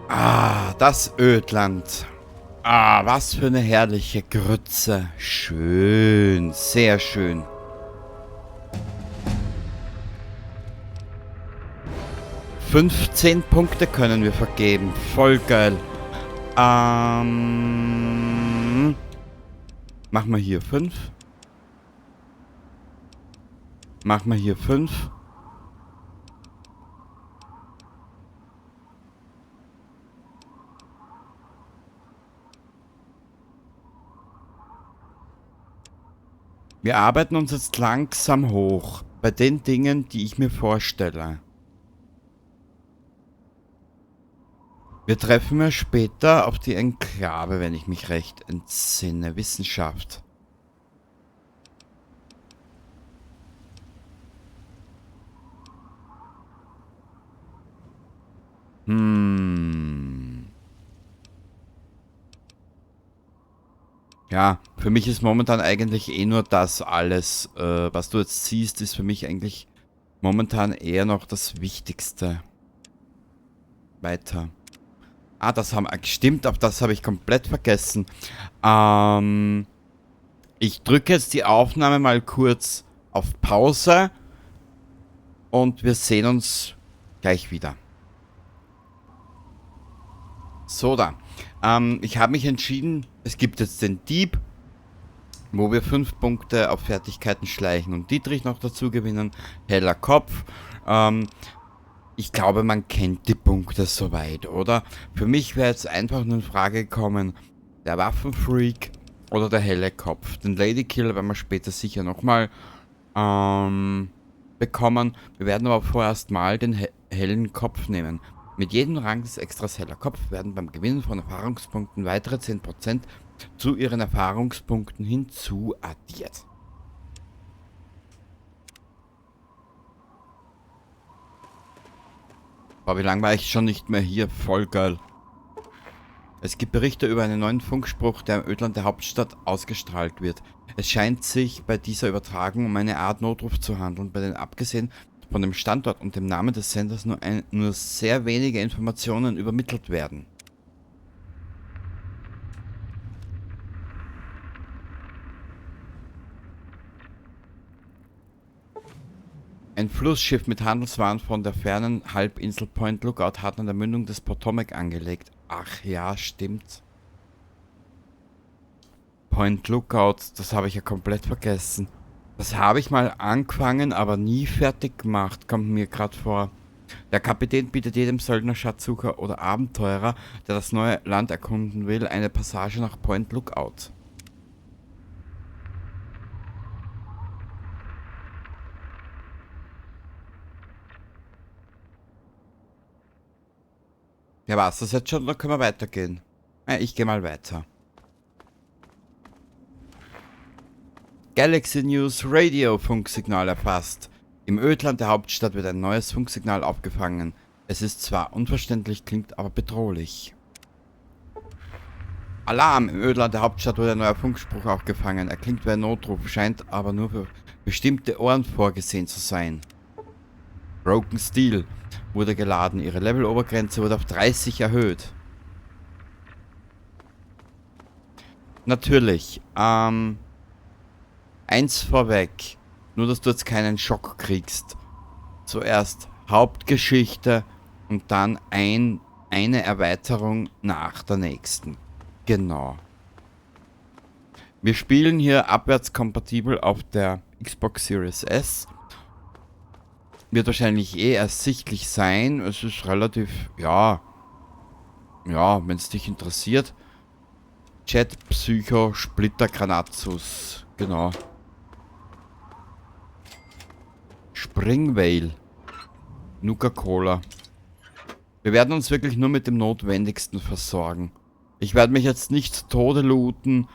Ah, das Ödland. Ah, was für eine herrliche Grütze. Schön, sehr schön. $15 können wir vergeben. Voll geil. Machen wir hier 5. Machen wir hier 5. Wir arbeiten uns jetzt langsam hoch bei den Dingen, die ich mir vorstelle. Wir treffen ja später auf die Enklave, wenn ich mich recht entsinne. Wissenschaft. Ja, für mich ist momentan eigentlich eh nur das alles, was du jetzt siehst, ist für mich eigentlich momentan eher noch das Wichtigste. Weiter. Ah, das haben gestimmt, aber das habe ich komplett vergessen. Ich drücke jetzt die Aufnahme mal kurz auf Pause und wir sehen uns gleich wieder. So da. Ich habe mich entschieden, es gibt jetzt den Dieb, wo wir 5 Punkte auf Fertigkeiten schleichen und Dietrich noch dazu gewinnen. Heller Kopf. Ich glaube, man kennt die Punkte soweit, oder? Für mich wäre jetzt einfach nur in Frage gekommen, der Waffenfreak oder der helle Kopf. Den Ladykiller werden wir später sicher nochmal bekommen. Wir werden aber vorerst mal den hellen Kopf nehmen. Mit jedem Rang des Extras heller Kopf werden beim Gewinnen von Erfahrungspunkten weitere 10% zu ihren Erfahrungspunkten hinzuaddiert. Boah, wie lange war ich schon nicht mehr hier? Voll geil. Es gibt Berichte über einen neuen Funkspruch, der im Ödland der Hauptstadt ausgestrahlt wird. Es scheint sich bei dieser Übertragung um eine Art Notruf zu handeln, bei dem abgesehen von dem Standort und dem Namen des Senders nur sehr wenige Informationen übermittelt werden. Ein Flussschiff mit Handelswaren von der fernen Halbinsel Point Lookout hat an der Mündung des Potomac angelegt. Ach ja, stimmt. Point Lookout, das habe ich ja komplett vergessen. Das habe ich mal angefangen, aber nie fertig gemacht, kommt mir gerade vor. Der Kapitän bietet jedem Söldner, Schatzsucher oder Abenteurer, der das neue Land erkunden will, eine Passage nach Point Lookout. Ja, war's das jetzt schon, oder können wir weitergehen? Ja, ich gehe mal weiter. Galaxy News Radio Funksignal erfasst. Im Ödland der Hauptstadt wird ein neues Funksignal aufgefangen. Es ist zwar unverständlich, klingt aber bedrohlich. Alarm! Im Ödland der Hauptstadt wurde ein neuer Funkspruch aufgefangen. Er klingt wie ein Notruf, scheint aber nur für bestimmte Ohren vorgesehen zu sein. Broken Steel wurde geladen. Ihre Level-Obergrenze wurde auf 30 erhöht. Natürlich. Eins vorweg. Nur, dass du jetzt keinen Schock kriegst. Zuerst Hauptgeschichte und dann eine Erweiterung nach der nächsten. Genau. Wir spielen hier abwärtskompatibel auf der Xbox Series S wird wahrscheinlich eh ersichtlich sein. Es ist relativ, ja, wenn es dich interessiert. Jet Psycho Splitter Granatus, genau. Springvale. Nuka-Cola. Wir werden uns wirklich nur mit dem Notwendigsten versorgen. Ich werde mich jetzt nicht zu Tode looten.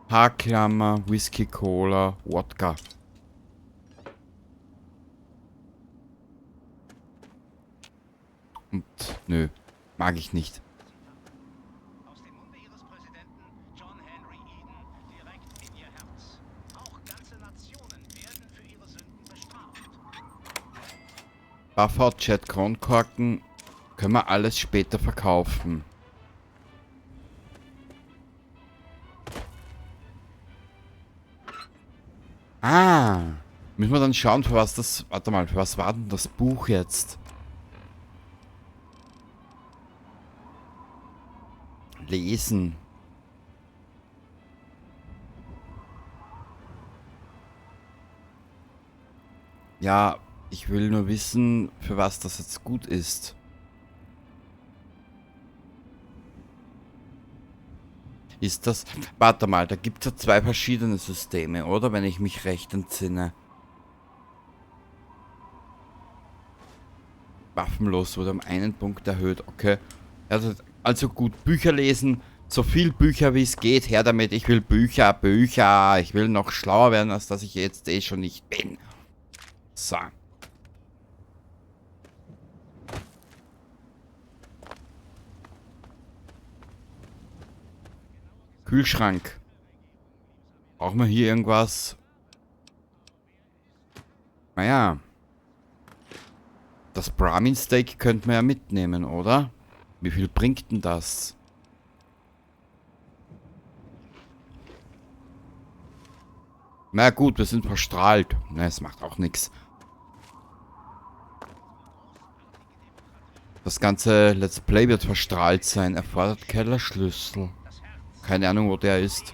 Haarklammer, Whisky, Cola, Wodka. Und nö, mag ich nicht. Buffer, Chat, Kronkorken. Können wir alles später verkaufen. Ah. Müssen wir dann schauen, für was das... Warte mal, für was war denn das Buch jetzt? Lesen. Ja, ich will nur wissen, für was das jetzt gut ist. Ist das... Warte mal, da gibt es ja 2 verschiedene Systeme, oder? Wenn ich mich recht entsinne. Waffenlos wurde um 1 Punkt erhöht, okay. Also gut, Bücher lesen, so viel Bücher wie es geht, her damit. Ich will Bücher. Ich will noch schlauer werden, als dass ich jetzt eh schon nicht bin. So. Kühlschrank. Brauchen wir hier irgendwas? Naja. Das Brahmin Steak könnten wir ja mitnehmen, oder? Wie viel bringt denn das? Na gut, wir sind verstrahlt. Na, es macht auch nichts. Das ganze Let's Play wird verstrahlt sein. Erfordert Kellerschlüssel. Keine Ahnung, wo der ist.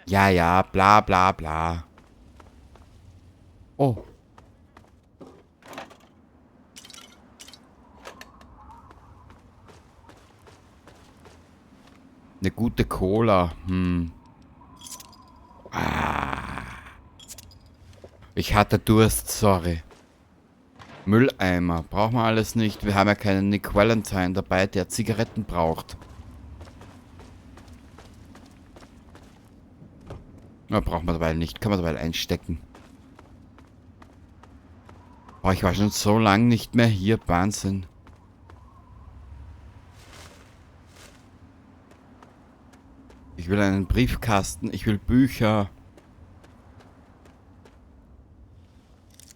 Ja, bla bla bla. Oh. Eine gute Cola. Ich hatte Durst, sorry. Mülleimer. Brauchen wir alles nicht. Wir haben ja keinen Nick Valentine dabei, der Zigaretten braucht. Na, brauchen wir dabei nicht. Kann man dabei einstecken. Boah, ich war schon so lange nicht mehr hier. Wahnsinn. Ich will einen Briefkasten. Ich will Bücher.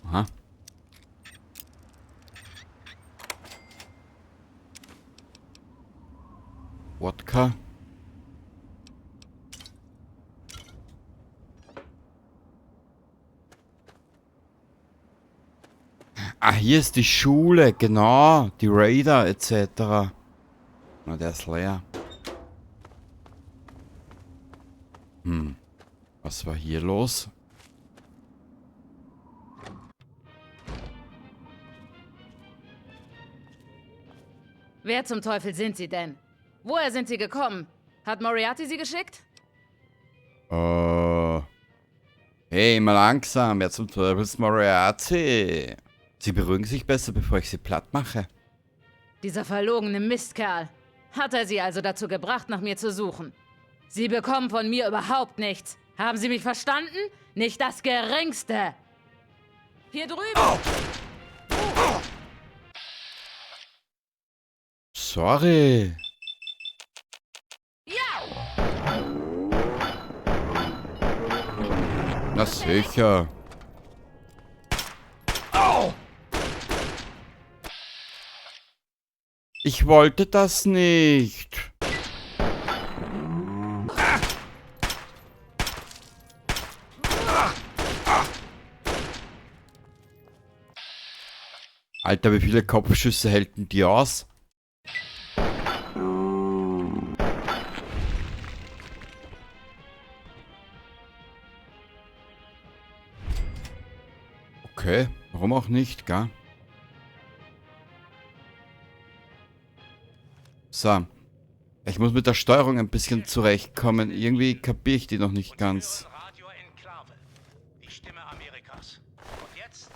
Aha. Wodka. Ah, hier ist die Schule, genau. Die Raider etc. Na, der ist leer. Was war hier los? Wer zum Teufel sind Sie denn? Woher sind Sie gekommen? Hat Moriarty Sie geschickt? Hey, mal langsam. Wer zum Teufel ist Moriarty? Sie beruhigen sich besser, bevor ich Sie platt mache. Dieser verlogene Mistkerl. Hat er Sie also dazu gebracht, nach mir zu suchen? Sie bekommen von mir überhaupt nichts. Haben Sie mich verstanden? Nicht das Geringste. Hier drüben. Sorry. Na sicher. Ich wollte das nicht. Alter, wie viele Kopfschüsse hält denn die aus? Okay, warum auch nicht, gell? So. Ich muss mit der Steuerung ein bisschen zurechtkommen. Irgendwie kapiere ich die noch nicht ganz.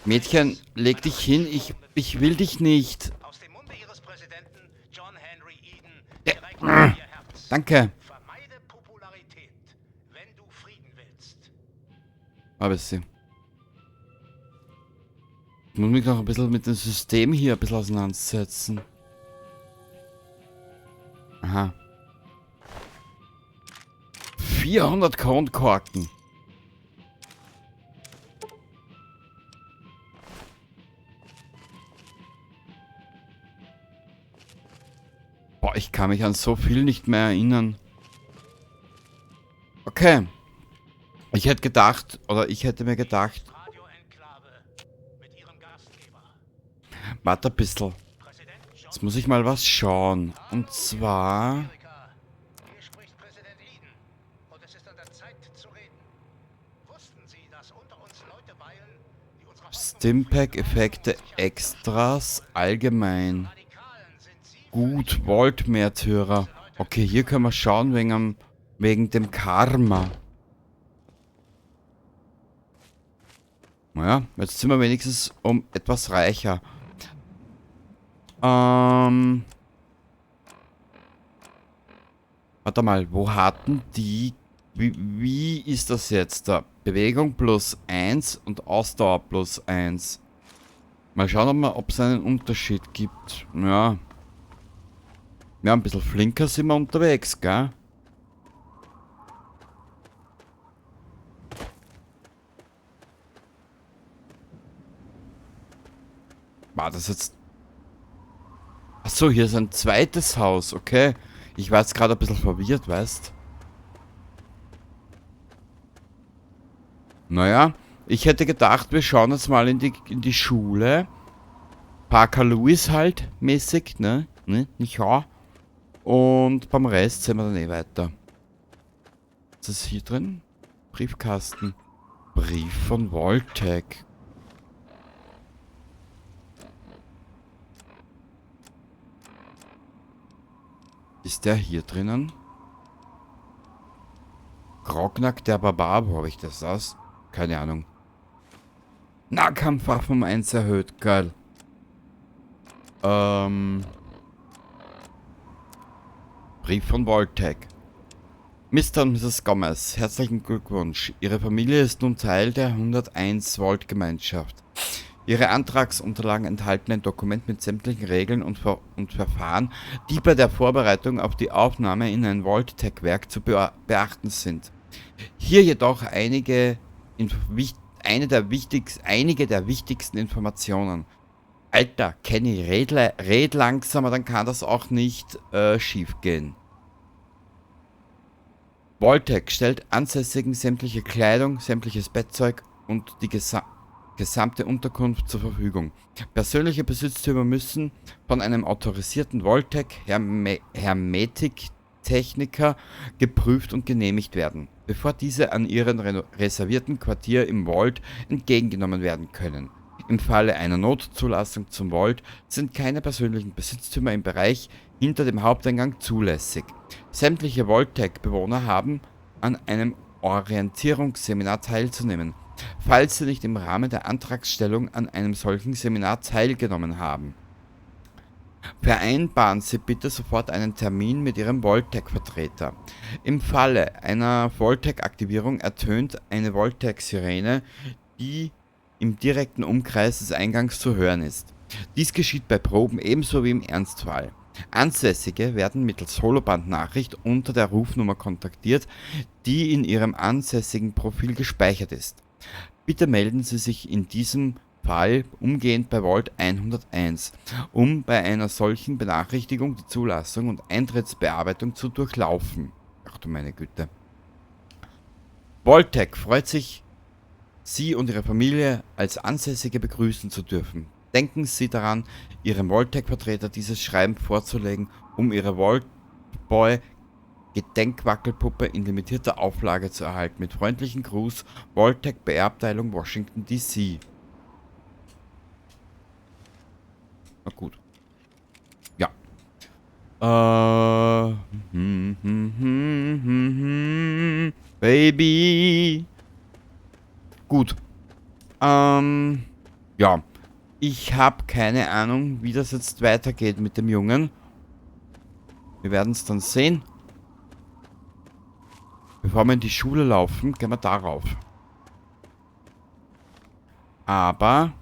Mädchen, leg dich hin. Ich will dich nicht. Ja. Danke. Habe ich sie. Ich muss mich noch ein bisschen mit dem System hier ein bisschen auseinandersetzen. Aha. 400 Kronkorken. Boah, ich kann mich an so viel nicht mehr erinnern. Okay. Ich hätte gedacht, oder ich hätte mir gedacht... Warte ein bisschen. Jetzt muss ich mal was schauen. Und zwar... Stimpack-Effekte, Extras, allgemein. Gut, Volt-Märtyrer. Okay, hier können wir schauen wegen dem Karma. Naja, jetzt sind wir wenigstens um etwas reicher. Warte mal, wo hatten die... Wie ist das jetzt da? Bewegung plus 1 und Ausdauer plus 1. Mal schauen, ob es einen Unterschied gibt. Ja. Ja, ein bisschen flinker sind wir unterwegs, gell? War das jetzt... Achso, hier ist ein zweites Haus, okay. Ich war jetzt gerade ein bisschen verwirrt, weißt. Naja, ich hätte gedacht, wir schauen jetzt mal in die Schule. Parker Lewis halt, mäßig, ne? Nicht wahr? Und beim Rest sehen wir dann eh weiter. Was ist hier drin? Briefkasten. Brief von Voltec. Ist der hier drinnen? Grognak der Barbar, wo habe ich das aus? Keine Ahnung. Nahkampfwaffe um 1 erhöht, geil. Brief von Voltec. Mr. und Mrs. Gomez, herzlichen Glückwunsch. Ihre Familie ist nun Teil der 101 Volt Gemeinschaft. Ihre Antragsunterlagen enthalten ein Dokument mit sämtlichen Regeln und Verfahren, die bei der Vorbereitung auf die Aufnahme in ein Voltec-Werk zu beachten sind. Hier jedoch einige der wichtigsten Informationen. Alter, Kenny, red langsamer, dann kann das auch nicht schief gehen. Voltec stellt Ansässigen sämtliche Kleidung, sämtliches Bettzeug und die gesamte Unterkunft zur Verfügung. Persönliche Besitztümer müssen von einem autorisierten Voltec-Hermetiktechniker geprüft und genehmigt werden, bevor diese an ihren reservierten Quartier im Vault entgegengenommen werden können. Im Falle einer Notzulassung zum Vault sind keine persönlichen Besitztümer im Bereich hinter dem Haupteingang zulässig. Sämtliche Voltec-Bewohner haben an einem Orientierungsseminar teilzunehmen, falls sie nicht im Rahmen der Antragstellung an einem solchen Seminar teilgenommen haben. Vereinbaren Sie bitte sofort einen Termin mit Ihrem Voltec-Vertreter. Im Falle einer Voltec-Aktivierung ertönt eine Voltec-Sirene, die im direkten Umkreis des Eingangs zu hören ist. Dies geschieht bei Proben ebenso wie im Ernstfall. Ansässige werden mittels Holoband-Nachricht unter der Rufnummer kontaktiert, die in ihrem ansässigen Profil gespeichert ist. Bitte melden Sie sich in diesem Fall umgehend bei Vault 101, um bei einer solchen Benachrichtigung die Zulassung und Eintrittsbearbeitung zu durchlaufen. Ach du meine Güte. Voltec freut sich, Sie und Ihre Familie als Ansässige begrüßen zu dürfen. Denken Sie daran, Ihrem Voltec-Vertreter dieses Schreiben vorzulegen, um Ihre Voltboy-Gedenkwackelpuppe in limitierter Auflage zu erhalten. Mit freundlichen Gruß, Voltec PR-Abteilung Washington DC. Na gut. Ja. Baby. Gut. Ja. Ich habe keine Ahnung, wie das jetzt weitergeht mit dem Jungen. Wir werden es dann sehen. Bevor wir in die Schule laufen, gehen wir darauf. Aber...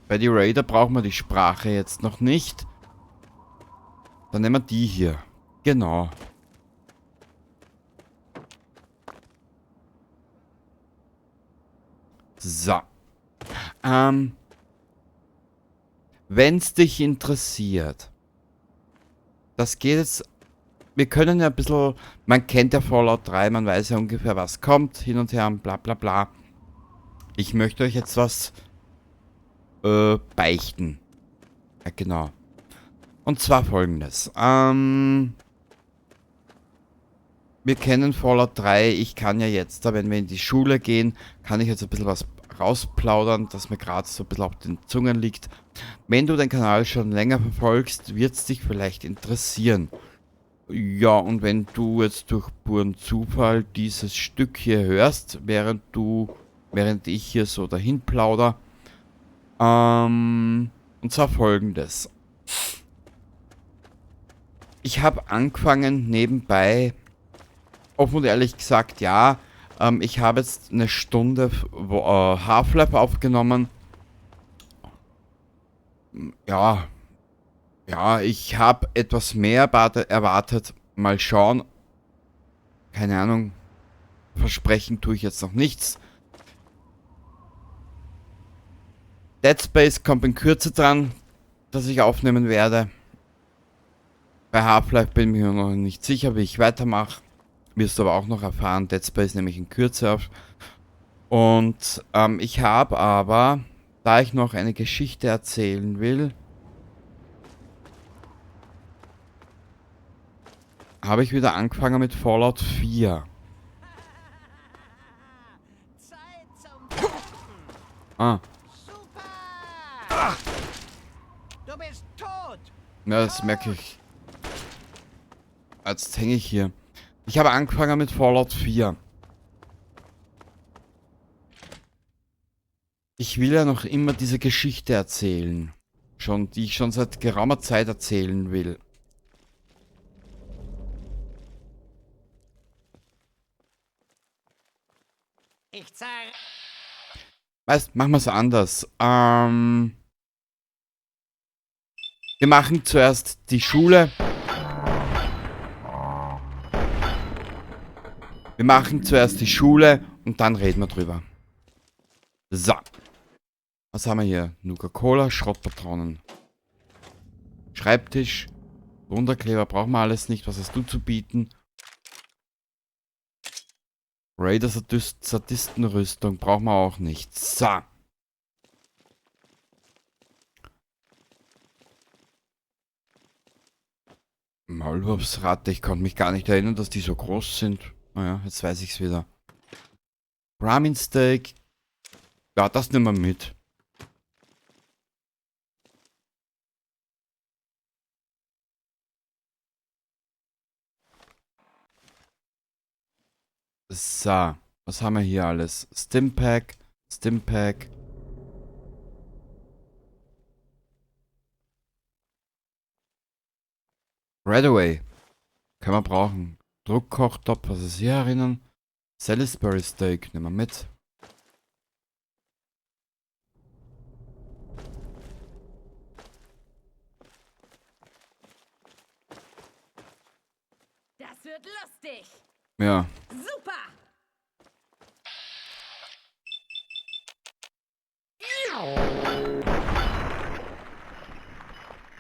bei die Raider brauchen wir die Sprache jetzt noch nicht. Dann nehmen wir die hier. Genau. So. Wenn es dich interessiert. Das geht jetzt... Wir können ja ein bisschen... Man kennt ja Fallout 3, man weiß ja ungefähr, was kommt. Hin und her, bla bla bla. Ich möchte euch jetzt was beichten. Ja, genau. Und zwar folgendes. Wir kennen Fallout 3. Ich kann ja jetzt, wenn wir in die Schule gehen, kann ich jetzt ein bisschen was rausplaudern, das mir gerade so ein bisschen auf den Zungen liegt. Wenn du den Kanal schon länger verfolgst, wird es dich vielleicht interessieren. Ja, und wenn du jetzt durch puren Zufall dieses Stück hier hörst, während ich hier so dahin plauder, und zwar folgendes. Ich habe angefangen nebenbei, offen und ehrlich gesagt, ja, ich habe jetzt eine Stunde Half-Life aufgenommen. Ja, ich habe etwas mehr erwartet. Mal schauen. Keine Ahnung. Versprechen tue ich jetzt noch nichts. Dead Space kommt in Kürze dran, dass ich aufnehmen werde. Bei Half-Life bin ich mir noch nicht sicher, wie ich weitermache. Wirst du aber auch noch erfahren. Dead Space nehme ich in Kürze auf. Und ich habe aber, da ich noch eine Geschichte erzählen will, habe ich wieder angefangen mit Fallout 4. Ah. Du bist tot! Ja, das merke ich. Jetzt hänge ich hier. Ich habe angefangen mit Fallout 4. Ich will ja noch immer diese Geschichte erzählen. Die ich schon seit geraumer Zeit erzählen will. Ich zeige. Weißt, machen wir es anders. Wir machen zuerst die Schule. Wir machen zuerst die Schule und dann reden wir drüber. So. Was haben wir hier? Nuka-Cola, Schrottpatronen. Schreibtisch. Wunderkleber brauchen wir alles nicht. Was hast du zu bieten? Raider Sadistenrüstung brauchen wir auch nicht. So. Maulwurfsratte. Ich konnte mich gar nicht erinnern, dass die so groß sind. Naja, jetzt weiß ich's wieder. Ramen Steak. Ja, das nehmen wir mit. So, was haben wir hier alles? Stimpack. Redaway. Können wir brauchen. Druckkochtopf, was ist hier erinnern? Salisbury Steak, nehmen wir mit. Das wird lustig. Ja. Super.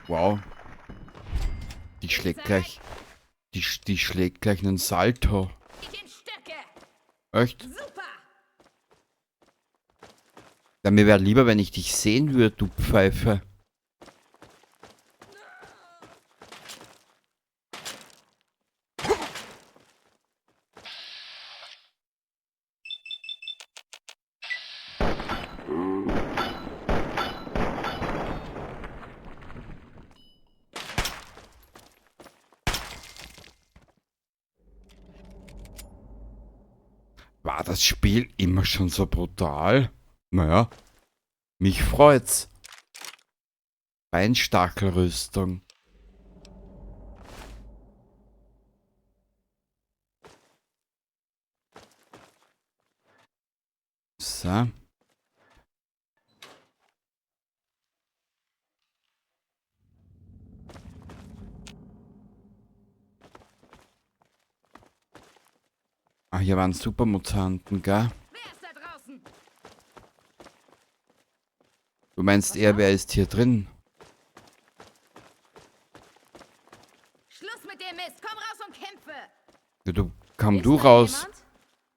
Wow. Die schlägt gleich. Die schlägt gleich einen Salto. Echt? Super. Ja, mir wäre lieber, wenn ich dich sehen würde, du Pfeife. War das Spiel immer schon so brutal? Naja, mich freut's. Beinstachelrüstung. So. Ah, hier waren Supermutanten, gell? Du meinst eher, wer ist hier drin? Schluss mit dem Mist. Komm raus und kämpfe. Ja, komm du raus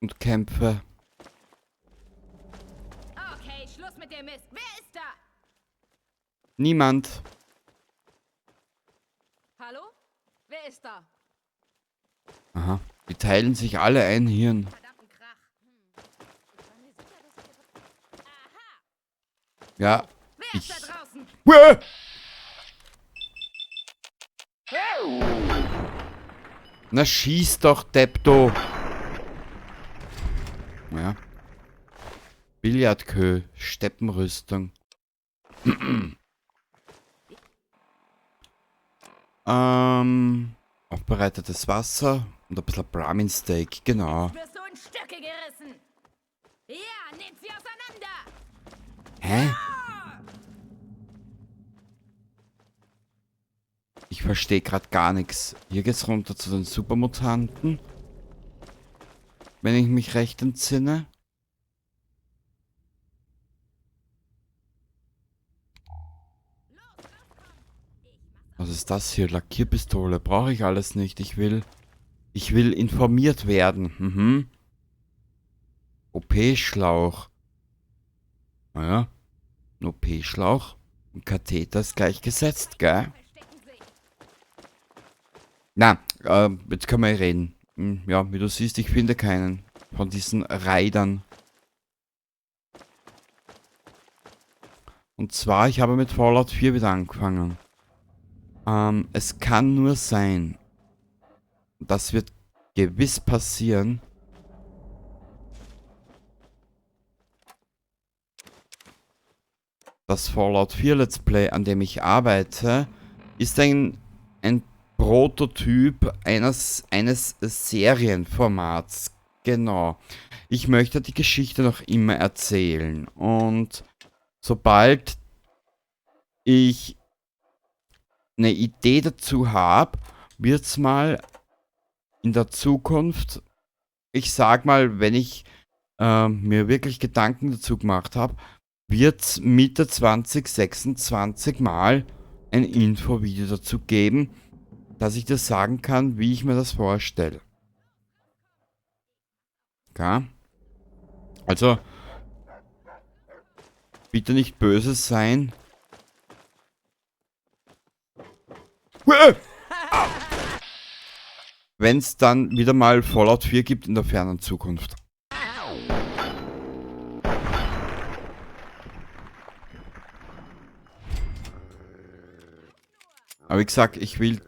und kämpfe. Okay, Schluss mit dem Mist. Wer ist da? Niemand. Hallo? Wer ist da? Aha. Die teilen sich alle ein Hirn. Ja. Ich. Uah! Na schieß doch, Depto. Ja. Billardkö, Steppenrüstung. Aufbereitetes Wasser und ein bisschen Brahmin-Steak, genau. Wirst du in Stücke gerissen? Ja, nehmt sie auseinander! Hä? Ich verstehe gerade gar nichts. Hier geht's runter zu den Supermutanten. Wenn ich mich recht entsinne. Was ist das hier? Lackierpistole. Brauche ich alles nicht. Ich will informiert werden. Mhm. OP-Schlauch. Naja. Ein OP-Schlauch. Ein Katheter ist gleich gesetzt, gell? Na, jetzt können wir reden. Ja, wie du siehst, ich finde keinen von diesen Reitern. Und zwar, ich habe mit Fallout 4 wieder angefangen. Es kann nur sein, das wird gewiss passieren, das Fallout 4 Let's Play, an dem ich arbeite, ist ein Prototyp eines Serienformats. Genau. Ich möchte die Geschichte noch immer erzählen. Und sobald ich eine Idee dazu habe, wird es mal in der Zukunft, ich sag mal, wenn ich mir wirklich Gedanken dazu gemacht habe, wird es Mitte 2026 mal ein Infovideo dazu geben, dass ich das sagen kann, wie ich mir das vorstelle. Ja? Also, bitte nicht böse sein. Wenn es dann wieder mal Fallout 4 gibt in der fernen Zukunft. Aber wie gesagt, ich will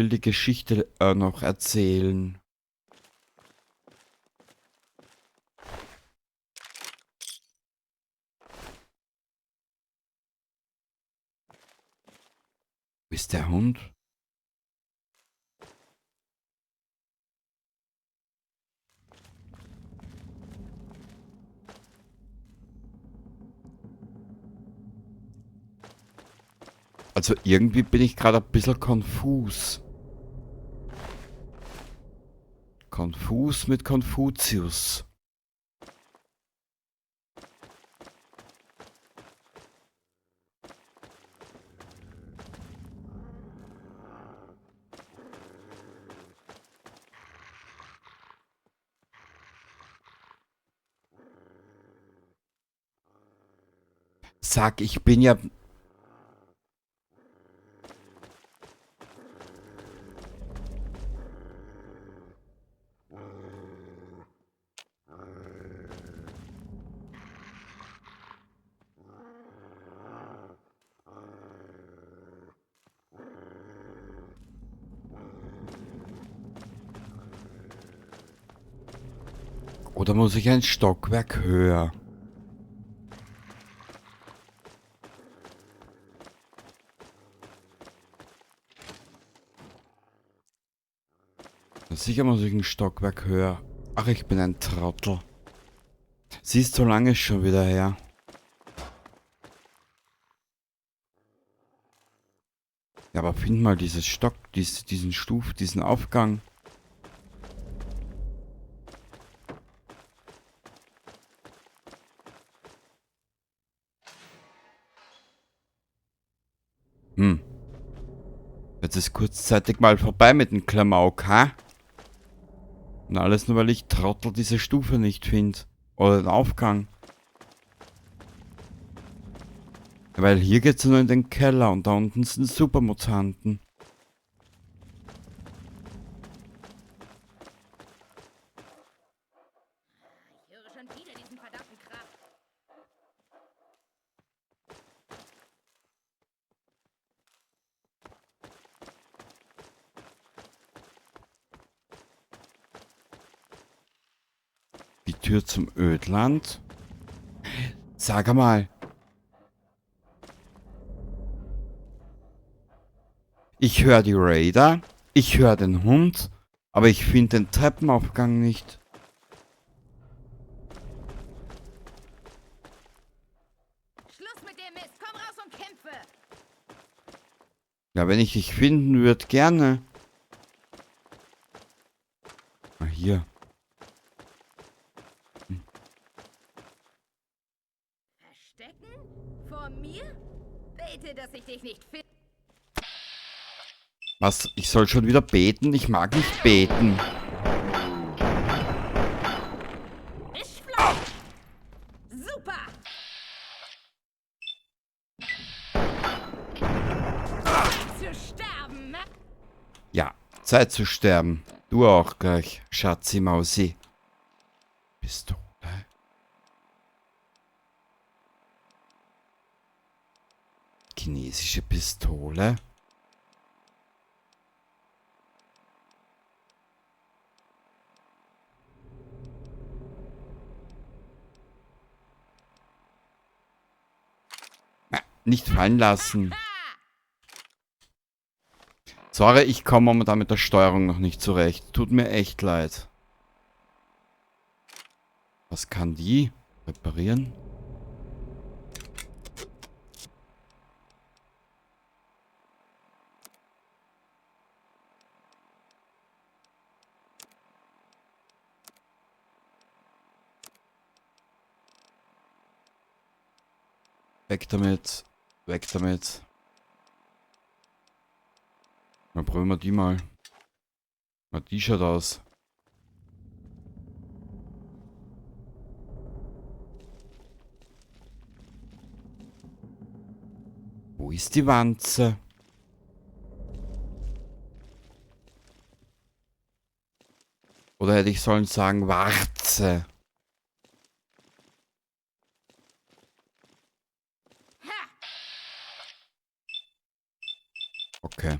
die Geschichte noch erzählen. Wo ist der Hund? Also irgendwie bin ich gerade ein bisschen konfus. Konfus mit Konfuzius. Sag, ich bin ja... Oder muss ich ein Stockwerk höher? Sicher muss ich ein Stockwerk höher. Ach, ich bin ein Trottel. Siehst, so lange ist schon wieder her. Ja, aber find mal dieses diesen diesen Aufgang. Jetzt ist kurzzeitig mal vorbei mit dem Klamauk, ha? Und alles nur, weil ich Trottel diese Stufe nicht finde. Oder den Aufgang. Weil hier geht's nur in den Keller und da unten sind Supermutanten. Ich höre schon wieder diesen verdammten Krach. Die Tür zum Ödland. Sag mal. Ich höre die Raider, ich höre den Hund, aber ich finde den Treppenaufgang nicht. Schluss mit dem Mist. Komm raus und kämpfe. Ja, wenn ich dich finden würde, gerne. Ah, hier. Verstecken? Vor mir? Bete, dass ich dich nicht finde. Was? Ich soll schon wieder beten? Ich mag nicht beten. Super! Zu sterben, ne? Ja, Zeit zu sterben. Du auch gleich, Schatzi Mausi. Pistole. Chinesische Pistole. Nicht fallen lassen. Sorry, ich komme momentan mit der Steuerung noch nicht zurecht. Tut mir echt leid. Was kann die? Reparieren? Weg damit. Weg damit. Dann probieren wir die mal. Na, die schaut aus. Wo ist die Wanze? Oder hätte ich sollen sagen Warze? Okay.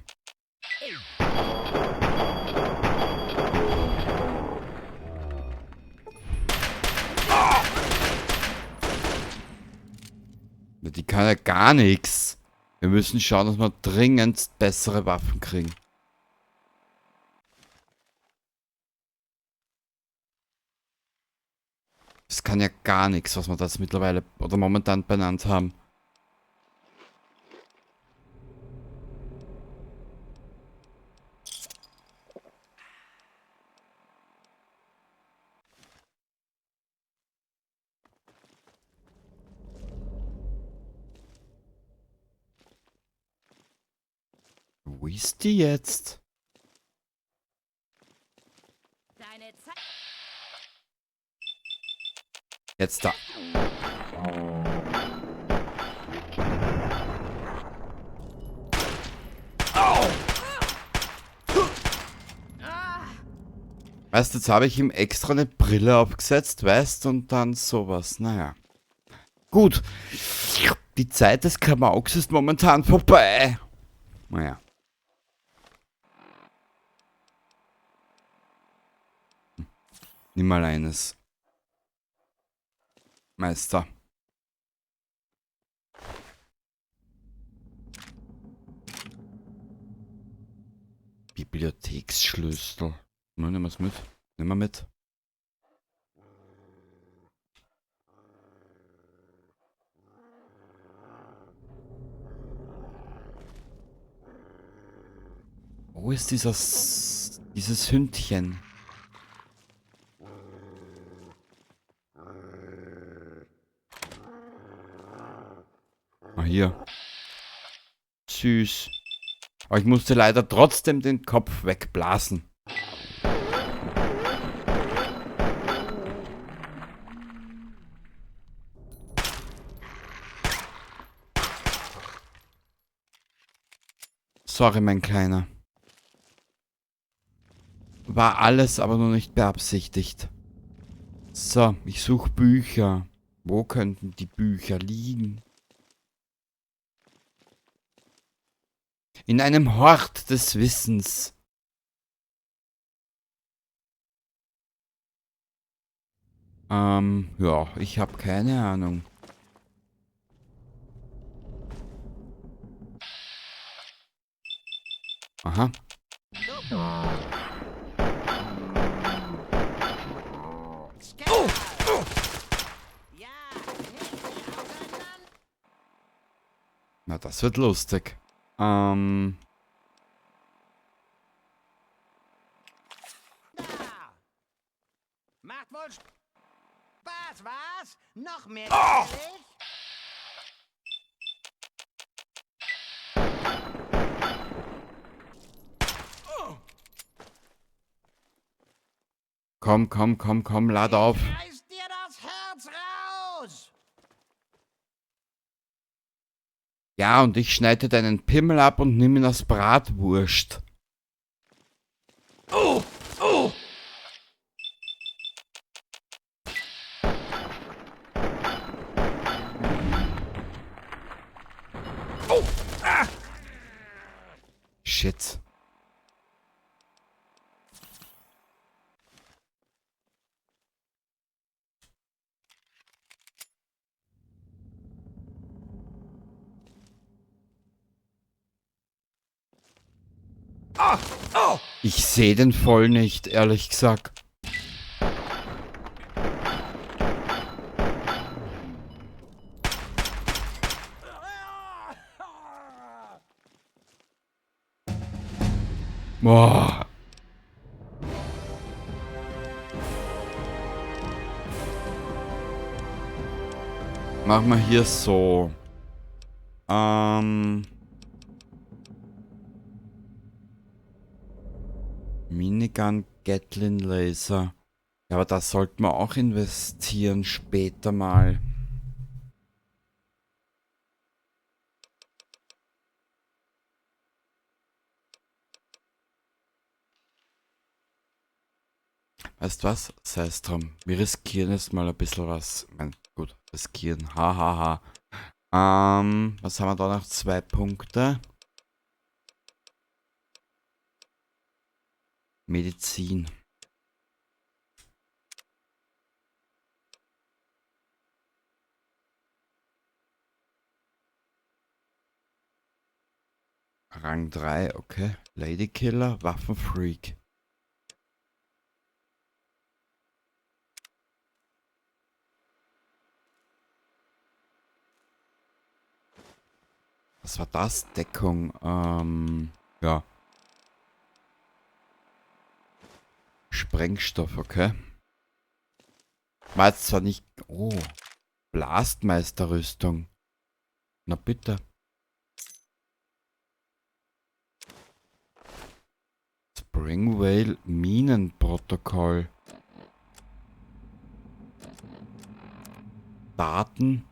Die kann ja gar nichts. Wir müssen schauen, dass wir dringend bessere Waffen kriegen. Das kann ja gar nichts, was wir das mittlerweile oder momentan benannt haben. Wo ist die jetzt? Deine Zeit. Jetzt da. Weißt du, jetzt habe ich ihm extra eine Brille aufgesetzt, weißt, und dann sowas. Naja. Gut. Die Zeit des Klamauks ist momentan vorbei. Naja. Nimm mal eines. Meister. Bibliotheksschlüssel. Nehmen wir es mit. Nehmen wir mit. Wo ist dieses Hündchen? Ah, hier. Süß. Aber ich musste leider trotzdem den Kopf wegblasen. Sorry, mein Kleiner. War alles aber noch nicht beabsichtigt. So, ich suche Bücher. Wo könnten die Bücher liegen? In einem Hort des Wissens. Ja, ich habe keine Ahnung. Aha. Na, das wird lustig. Macht wohl Spaß, was? Noch mehr gefährlich? Komm, lad auf. Reiß dir das Herz raus! Ja, und ich schneide deinen Pimmel ab und nimm ihn als Bratwurst. Shit. Ich sehe den voll nicht, ehrlich gesagt. Boah. Machen wir hier so. Minigun, Gatling Laser. Ja, aber da sollten wir auch investieren später mal. Weißt du was? Sei es drum. Wir riskieren jetzt mal ein bisschen was. Ich mein, gut, riskieren. Hahaha. Was haben wir da noch? 2 Punkte. Medizin. Rang 3, okay. Ladykiller, Waffenfreak. Was war das? Deckung, ja. Sprengstoff, okay. War jetzt zwar nicht... Oh. Blastmeisterrüstung. Na bitte. Springvale Minenprotokoll. Daten.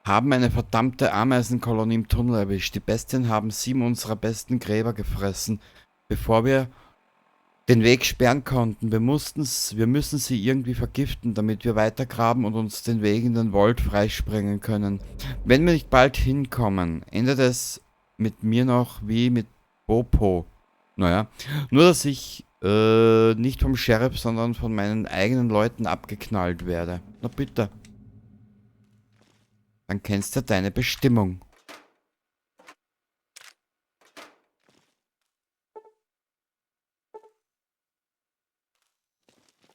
Haben eine verdammte Ameisenkolonie im Tunnel erwischt. Die Bestien haben 7 unserer besten Gräber gefressen, bevor wir den Weg sperren konnten. Wir müssen sie irgendwie vergiften, damit wir weitergraben und uns den Weg in den Vault freisprengen können. Wenn wir nicht bald hinkommen, endet es mit mir noch wie mit Popo. Naja, nur dass ich nicht vom Sheriff, sondern von meinen eigenen Leuten abgeknallt werde. Na bitte. Dann kennst du deine Bestimmung.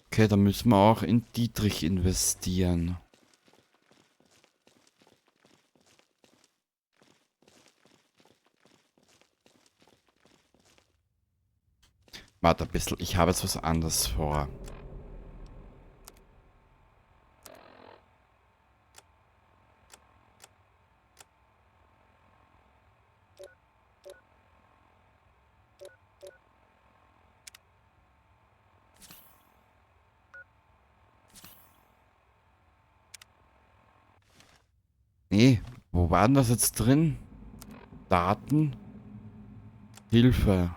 Okay, dann müssen wir auch in Dietrich investieren. Warte ein bisschen, ich habe jetzt was anderes vor. Nee, wo war denn das jetzt drin? Daten? Hilfe.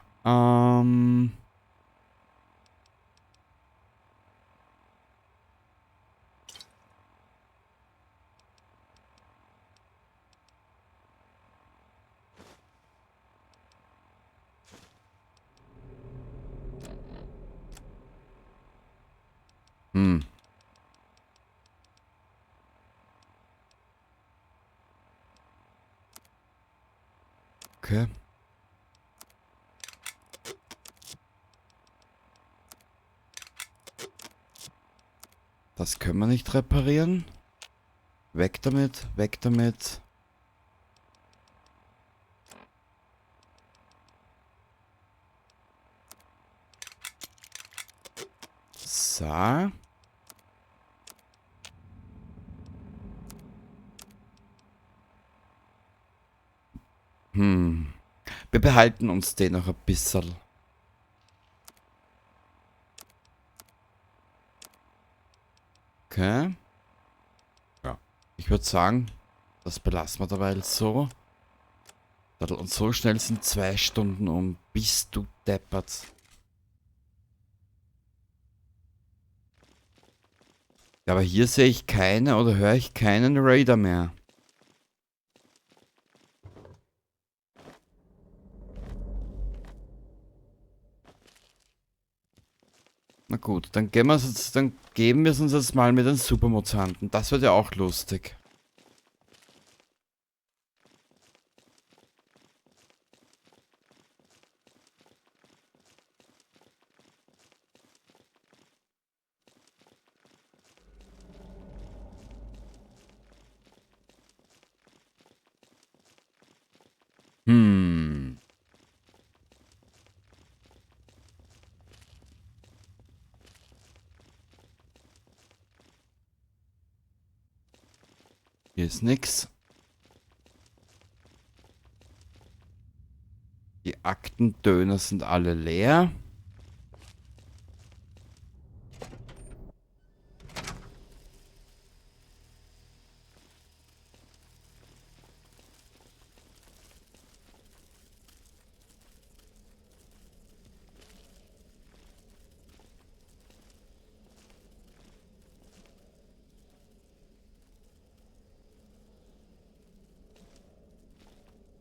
Okay. Das können wir nicht reparieren. Weg damit, weg damit. So. Wir behalten uns den noch ein bisschen. Okay. Ja. Ich würde sagen, das belassen wir dabei so. Und so schnell sind 2 Stunden um. Bist du deppert. Ja, aber hier sehe ich keine oder höre ich keinen Raider mehr. Na gut, dann geben wir es uns jetzt mal mit den Supermutanten. Das wird ja auch lustig. Hier ist nix. Die Aktendöner sind alle leer.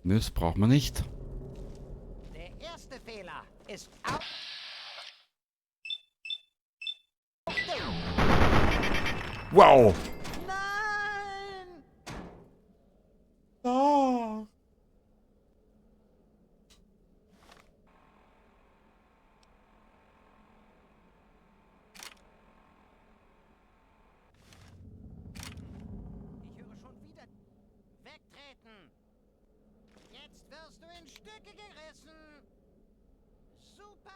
Nö, das braucht man nicht. Der erste Fehler ist auch. Wow! Nein! Oh. Ich höre schon wieder. Wegtreten! Jetzt wirst du in Stücke gerissen! Super!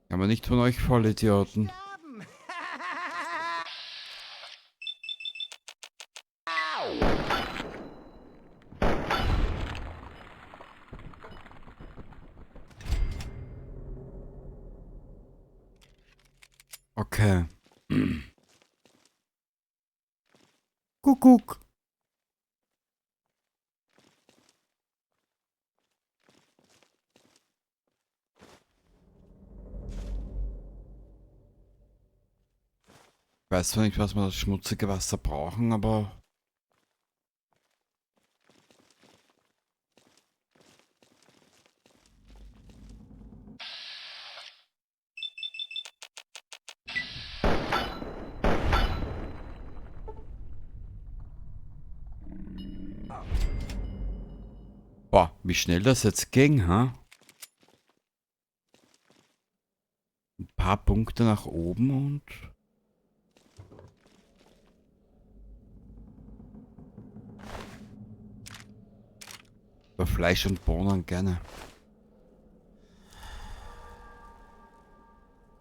Aber nicht von euch Vollidioten. Okay. Kuckuck. Ich weiß zwar nicht, was wir das schmutzige Wasser brauchen, aber... Boah, wie schnell das jetzt ging, ha? Ein paar Punkte nach oben und... Bei Fleisch und Bohnen gerne.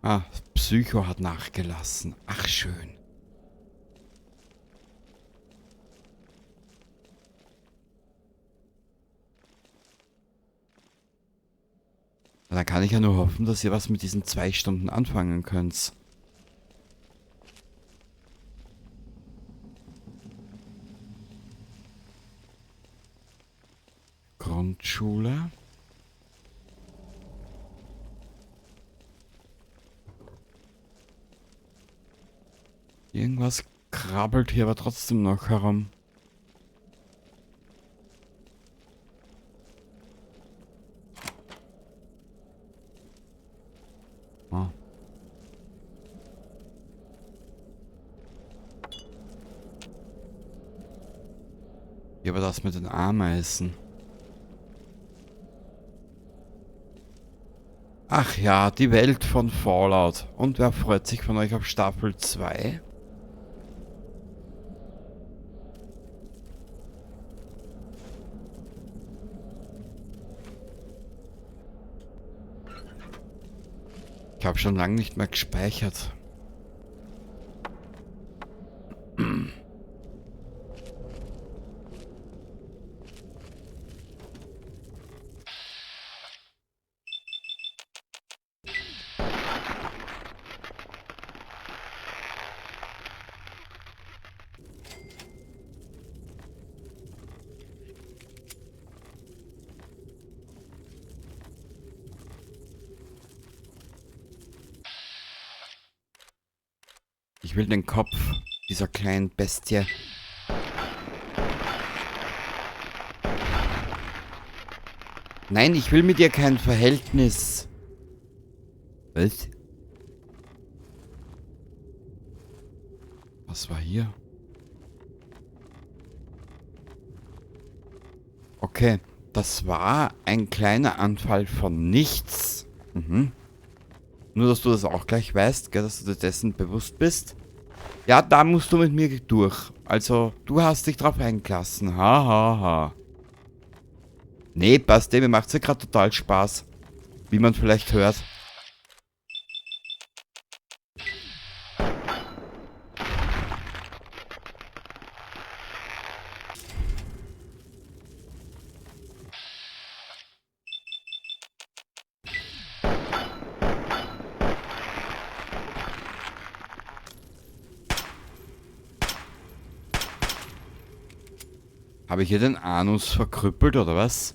Ah, Psycho hat nachgelassen. Ach, schön. Dann kann ich ja nur hoffen, dass ihr was mit diesen 2 Stunden anfangen könnt. Grundschule. Irgendwas krabbelt hier aber trotzdem noch herum. Oh. Hier war das mit den Ameisen. Ach ja, die Welt von Fallout. Und wer freut sich von euch auf Staffel 2? Ich habe schon lange nicht mehr gespeichert. Ich will den Kopf dieser kleinen Bestie. Nein, ich will mit ihr kein Verhältnis. Was? Was war hier? Okay, das war ein kleiner Anfall von nichts. Mhm. Nur, dass du das auch gleich weißt, gell, dass du dir dessen bewusst bist. Ja, da musst du mit mir durch. Also, du hast dich drauf eingelassen. Ha, ha, ha. Nee, passt, mir macht's ja gerade total Spaß. Wie man vielleicht hört. Habe ich hier den Anus verkrüppelt, oder was?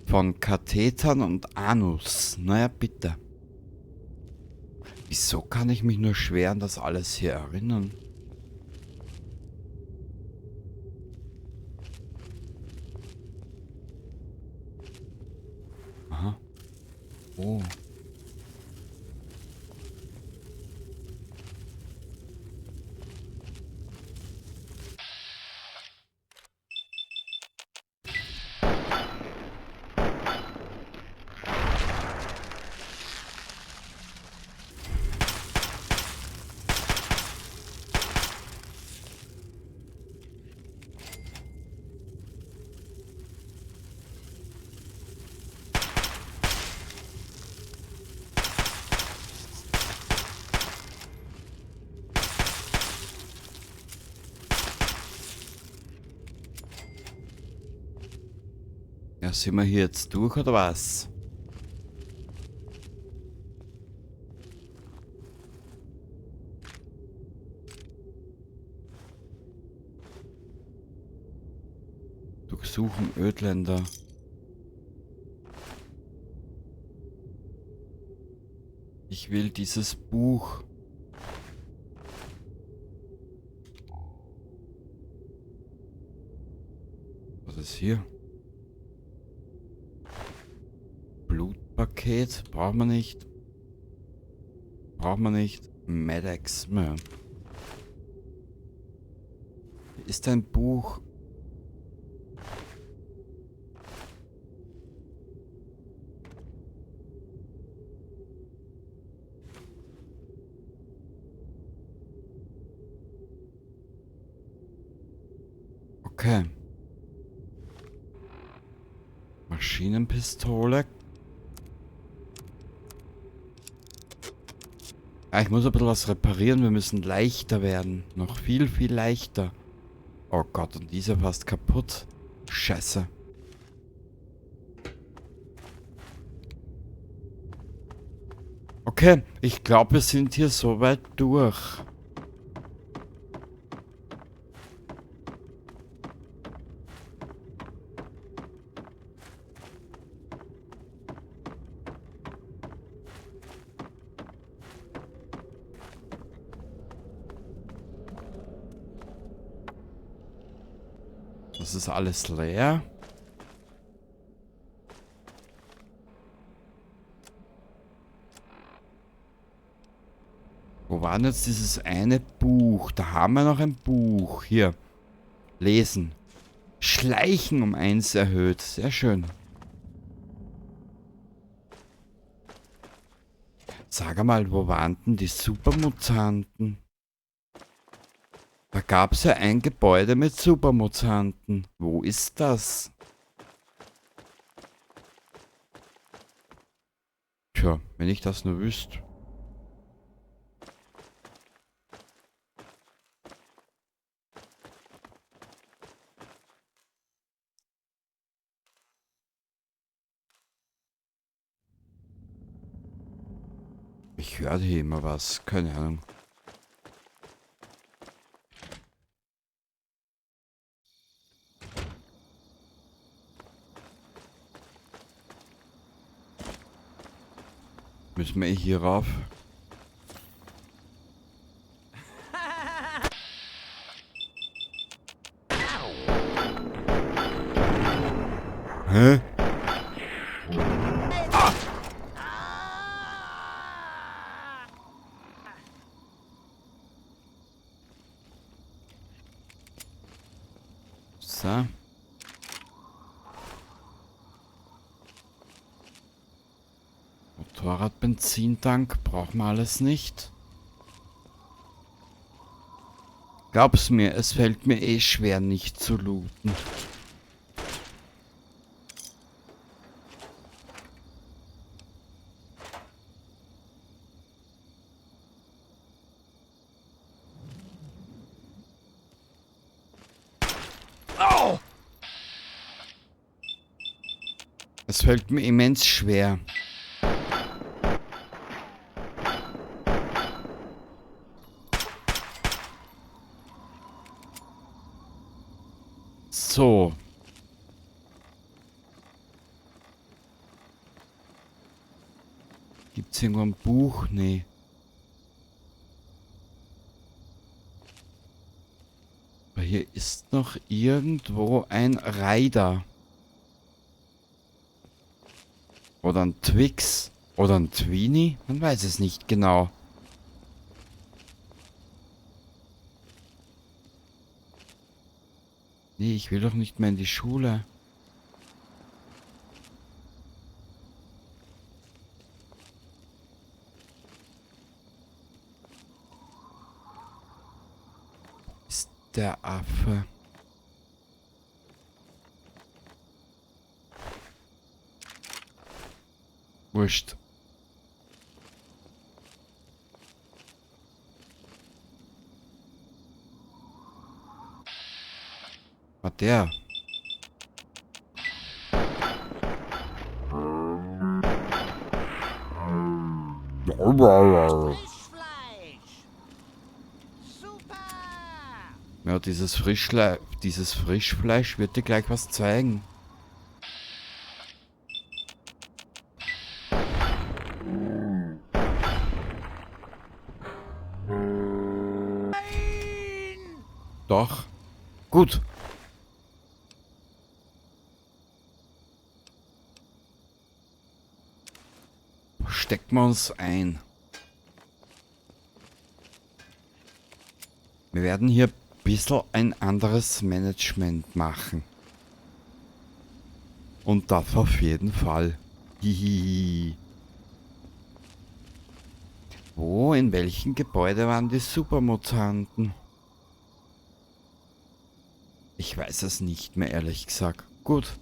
Von Kathetern und Anus. Naja, bitte. Wieso kann ich mich nur schwer an das alles hier erinnern? Aha. Oh. Ja, sind wir hier jetzt durch oder was? Durchsuchen Ödländer. Ich will dieses Buch. Was ist hier? Blutpaket? Braucht man nicht. Braucht man nicht. Medex. Ja. Ist ein Buch. Okay. Maschinenpistole. Ah, ich muss ein bisschen was reparieren. Wir müssen leichter werden. Noch viel, viel leichter. Oh Gott, und dieser fast kaputt. Scheiße. Okay, ich glaube, wir sind hier soweit durch. Das ist alles leer. Wo war denn jetzt dieses eine Buch? Da haben wir noch ein Buch. Hier. Lesen. Schleichen um 1 erhöht. Sehr schön. Sag mal, wo waren denn die Supermutanten? Da gab es ja ein Gebäude mit Supermutanten. Wo ist das? Tja, wenn ich das nur wüsste. Ich höre hier immer was. Keine Ahnung. Müssen wir hier rauf? Hä? So. Motorradbenzintank brauchen wir alles nicht. Glaub's mir, es fällt mir eh schwer, nicht zu looten. Au! Es fällt mir immens schwer. So. Gibt's irgendwo ein Buch? Nee. Aber hier ist noch irgendwo ein Rider. Oder ein Twix. Oder ein Tweenie. Man weiß es nicht genau. Nee, ich will doch nicht mehr in die Schule. Ist der Affe. Wurscht. War der? Ja, dieses Frischfleisch wird dir gleich was zeigen. Doch. Gut. Stecken wir uns ein. Wir werden hier ein bisschen ein anderes Management machen. Und das auf jeden Fall. Hihihi. Wo, in welchem Gebäude waren die Supermutanten? Ich weiß es nicht mehr, ehrlich gesagt. Gut.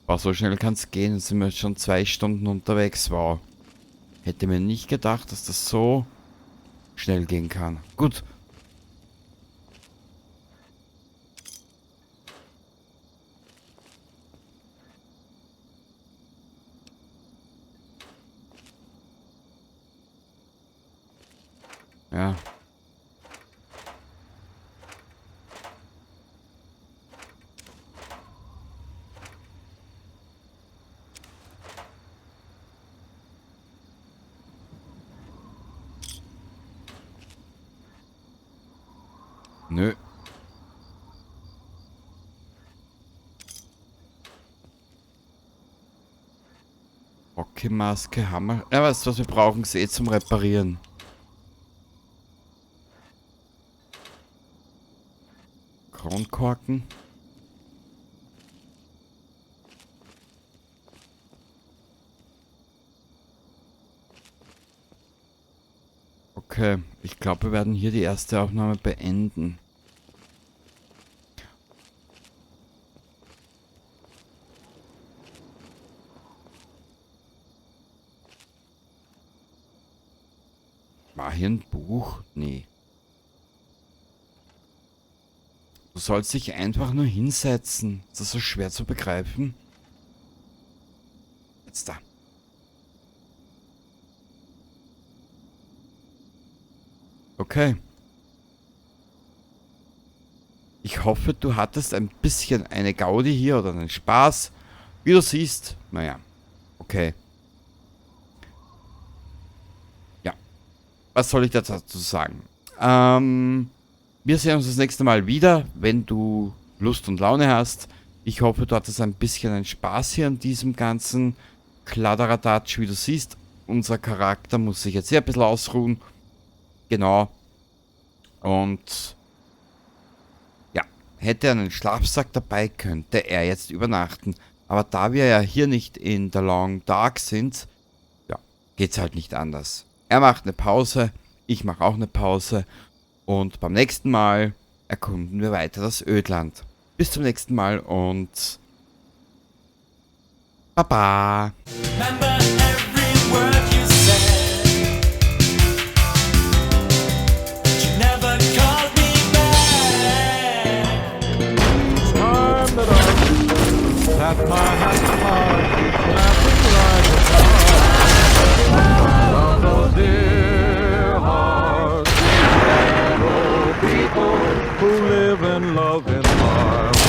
Aber so schnell kann es gehen. Jetzt sind wir schon 2 Stunden unterwegs. Wow. Hätte mir nicht gedacht, dass das so schnell gehen kann. Gut. Ja. Nö. Hockeymaske, Hammer. Ja, weißt du was, wir brauchen es eh zum Reparieren. Kronkorken. Okay, ich glaube, wir werden hier die erste Aufnahme beenden. War hier ein Buch? Nee. Du sollst dich einfach nur hinsetzen. Ist das so schwer zu begreifen? Jetzt da. Okay. Ich hoffe, du hattest ein bisschen eine Gaudi hier oder einen Spaß. Wie du siehst, naja. Okay. Ja. Was soll ich dazu sagen? Wir sehen uns das nächste Mal wieder, wenn du Lust und Laune hast. Ich hoffe, du hattest ein bisschen einen Spaß hier an diesem ganzen Kladderadatsch. Wie du siehst, unser Charakter muss sich jetzt hier ein bisschen ausruhen. Genau. Und ja, hätte er einen Schlafsack dabei, könnte er jetzt übernachten. Aber da wir ja hier nicht in der Long Dark sind, ja, geht's halt nicht anders. Er macht eine Pause, ich mache auch eine Pause. Und beim nächsten Mal erkunden wir weiter das Ödland. Bis zum nächsten Mal und Baba! At my heart, clapping like a car. Of those dear hearts, people who live and love in harmony.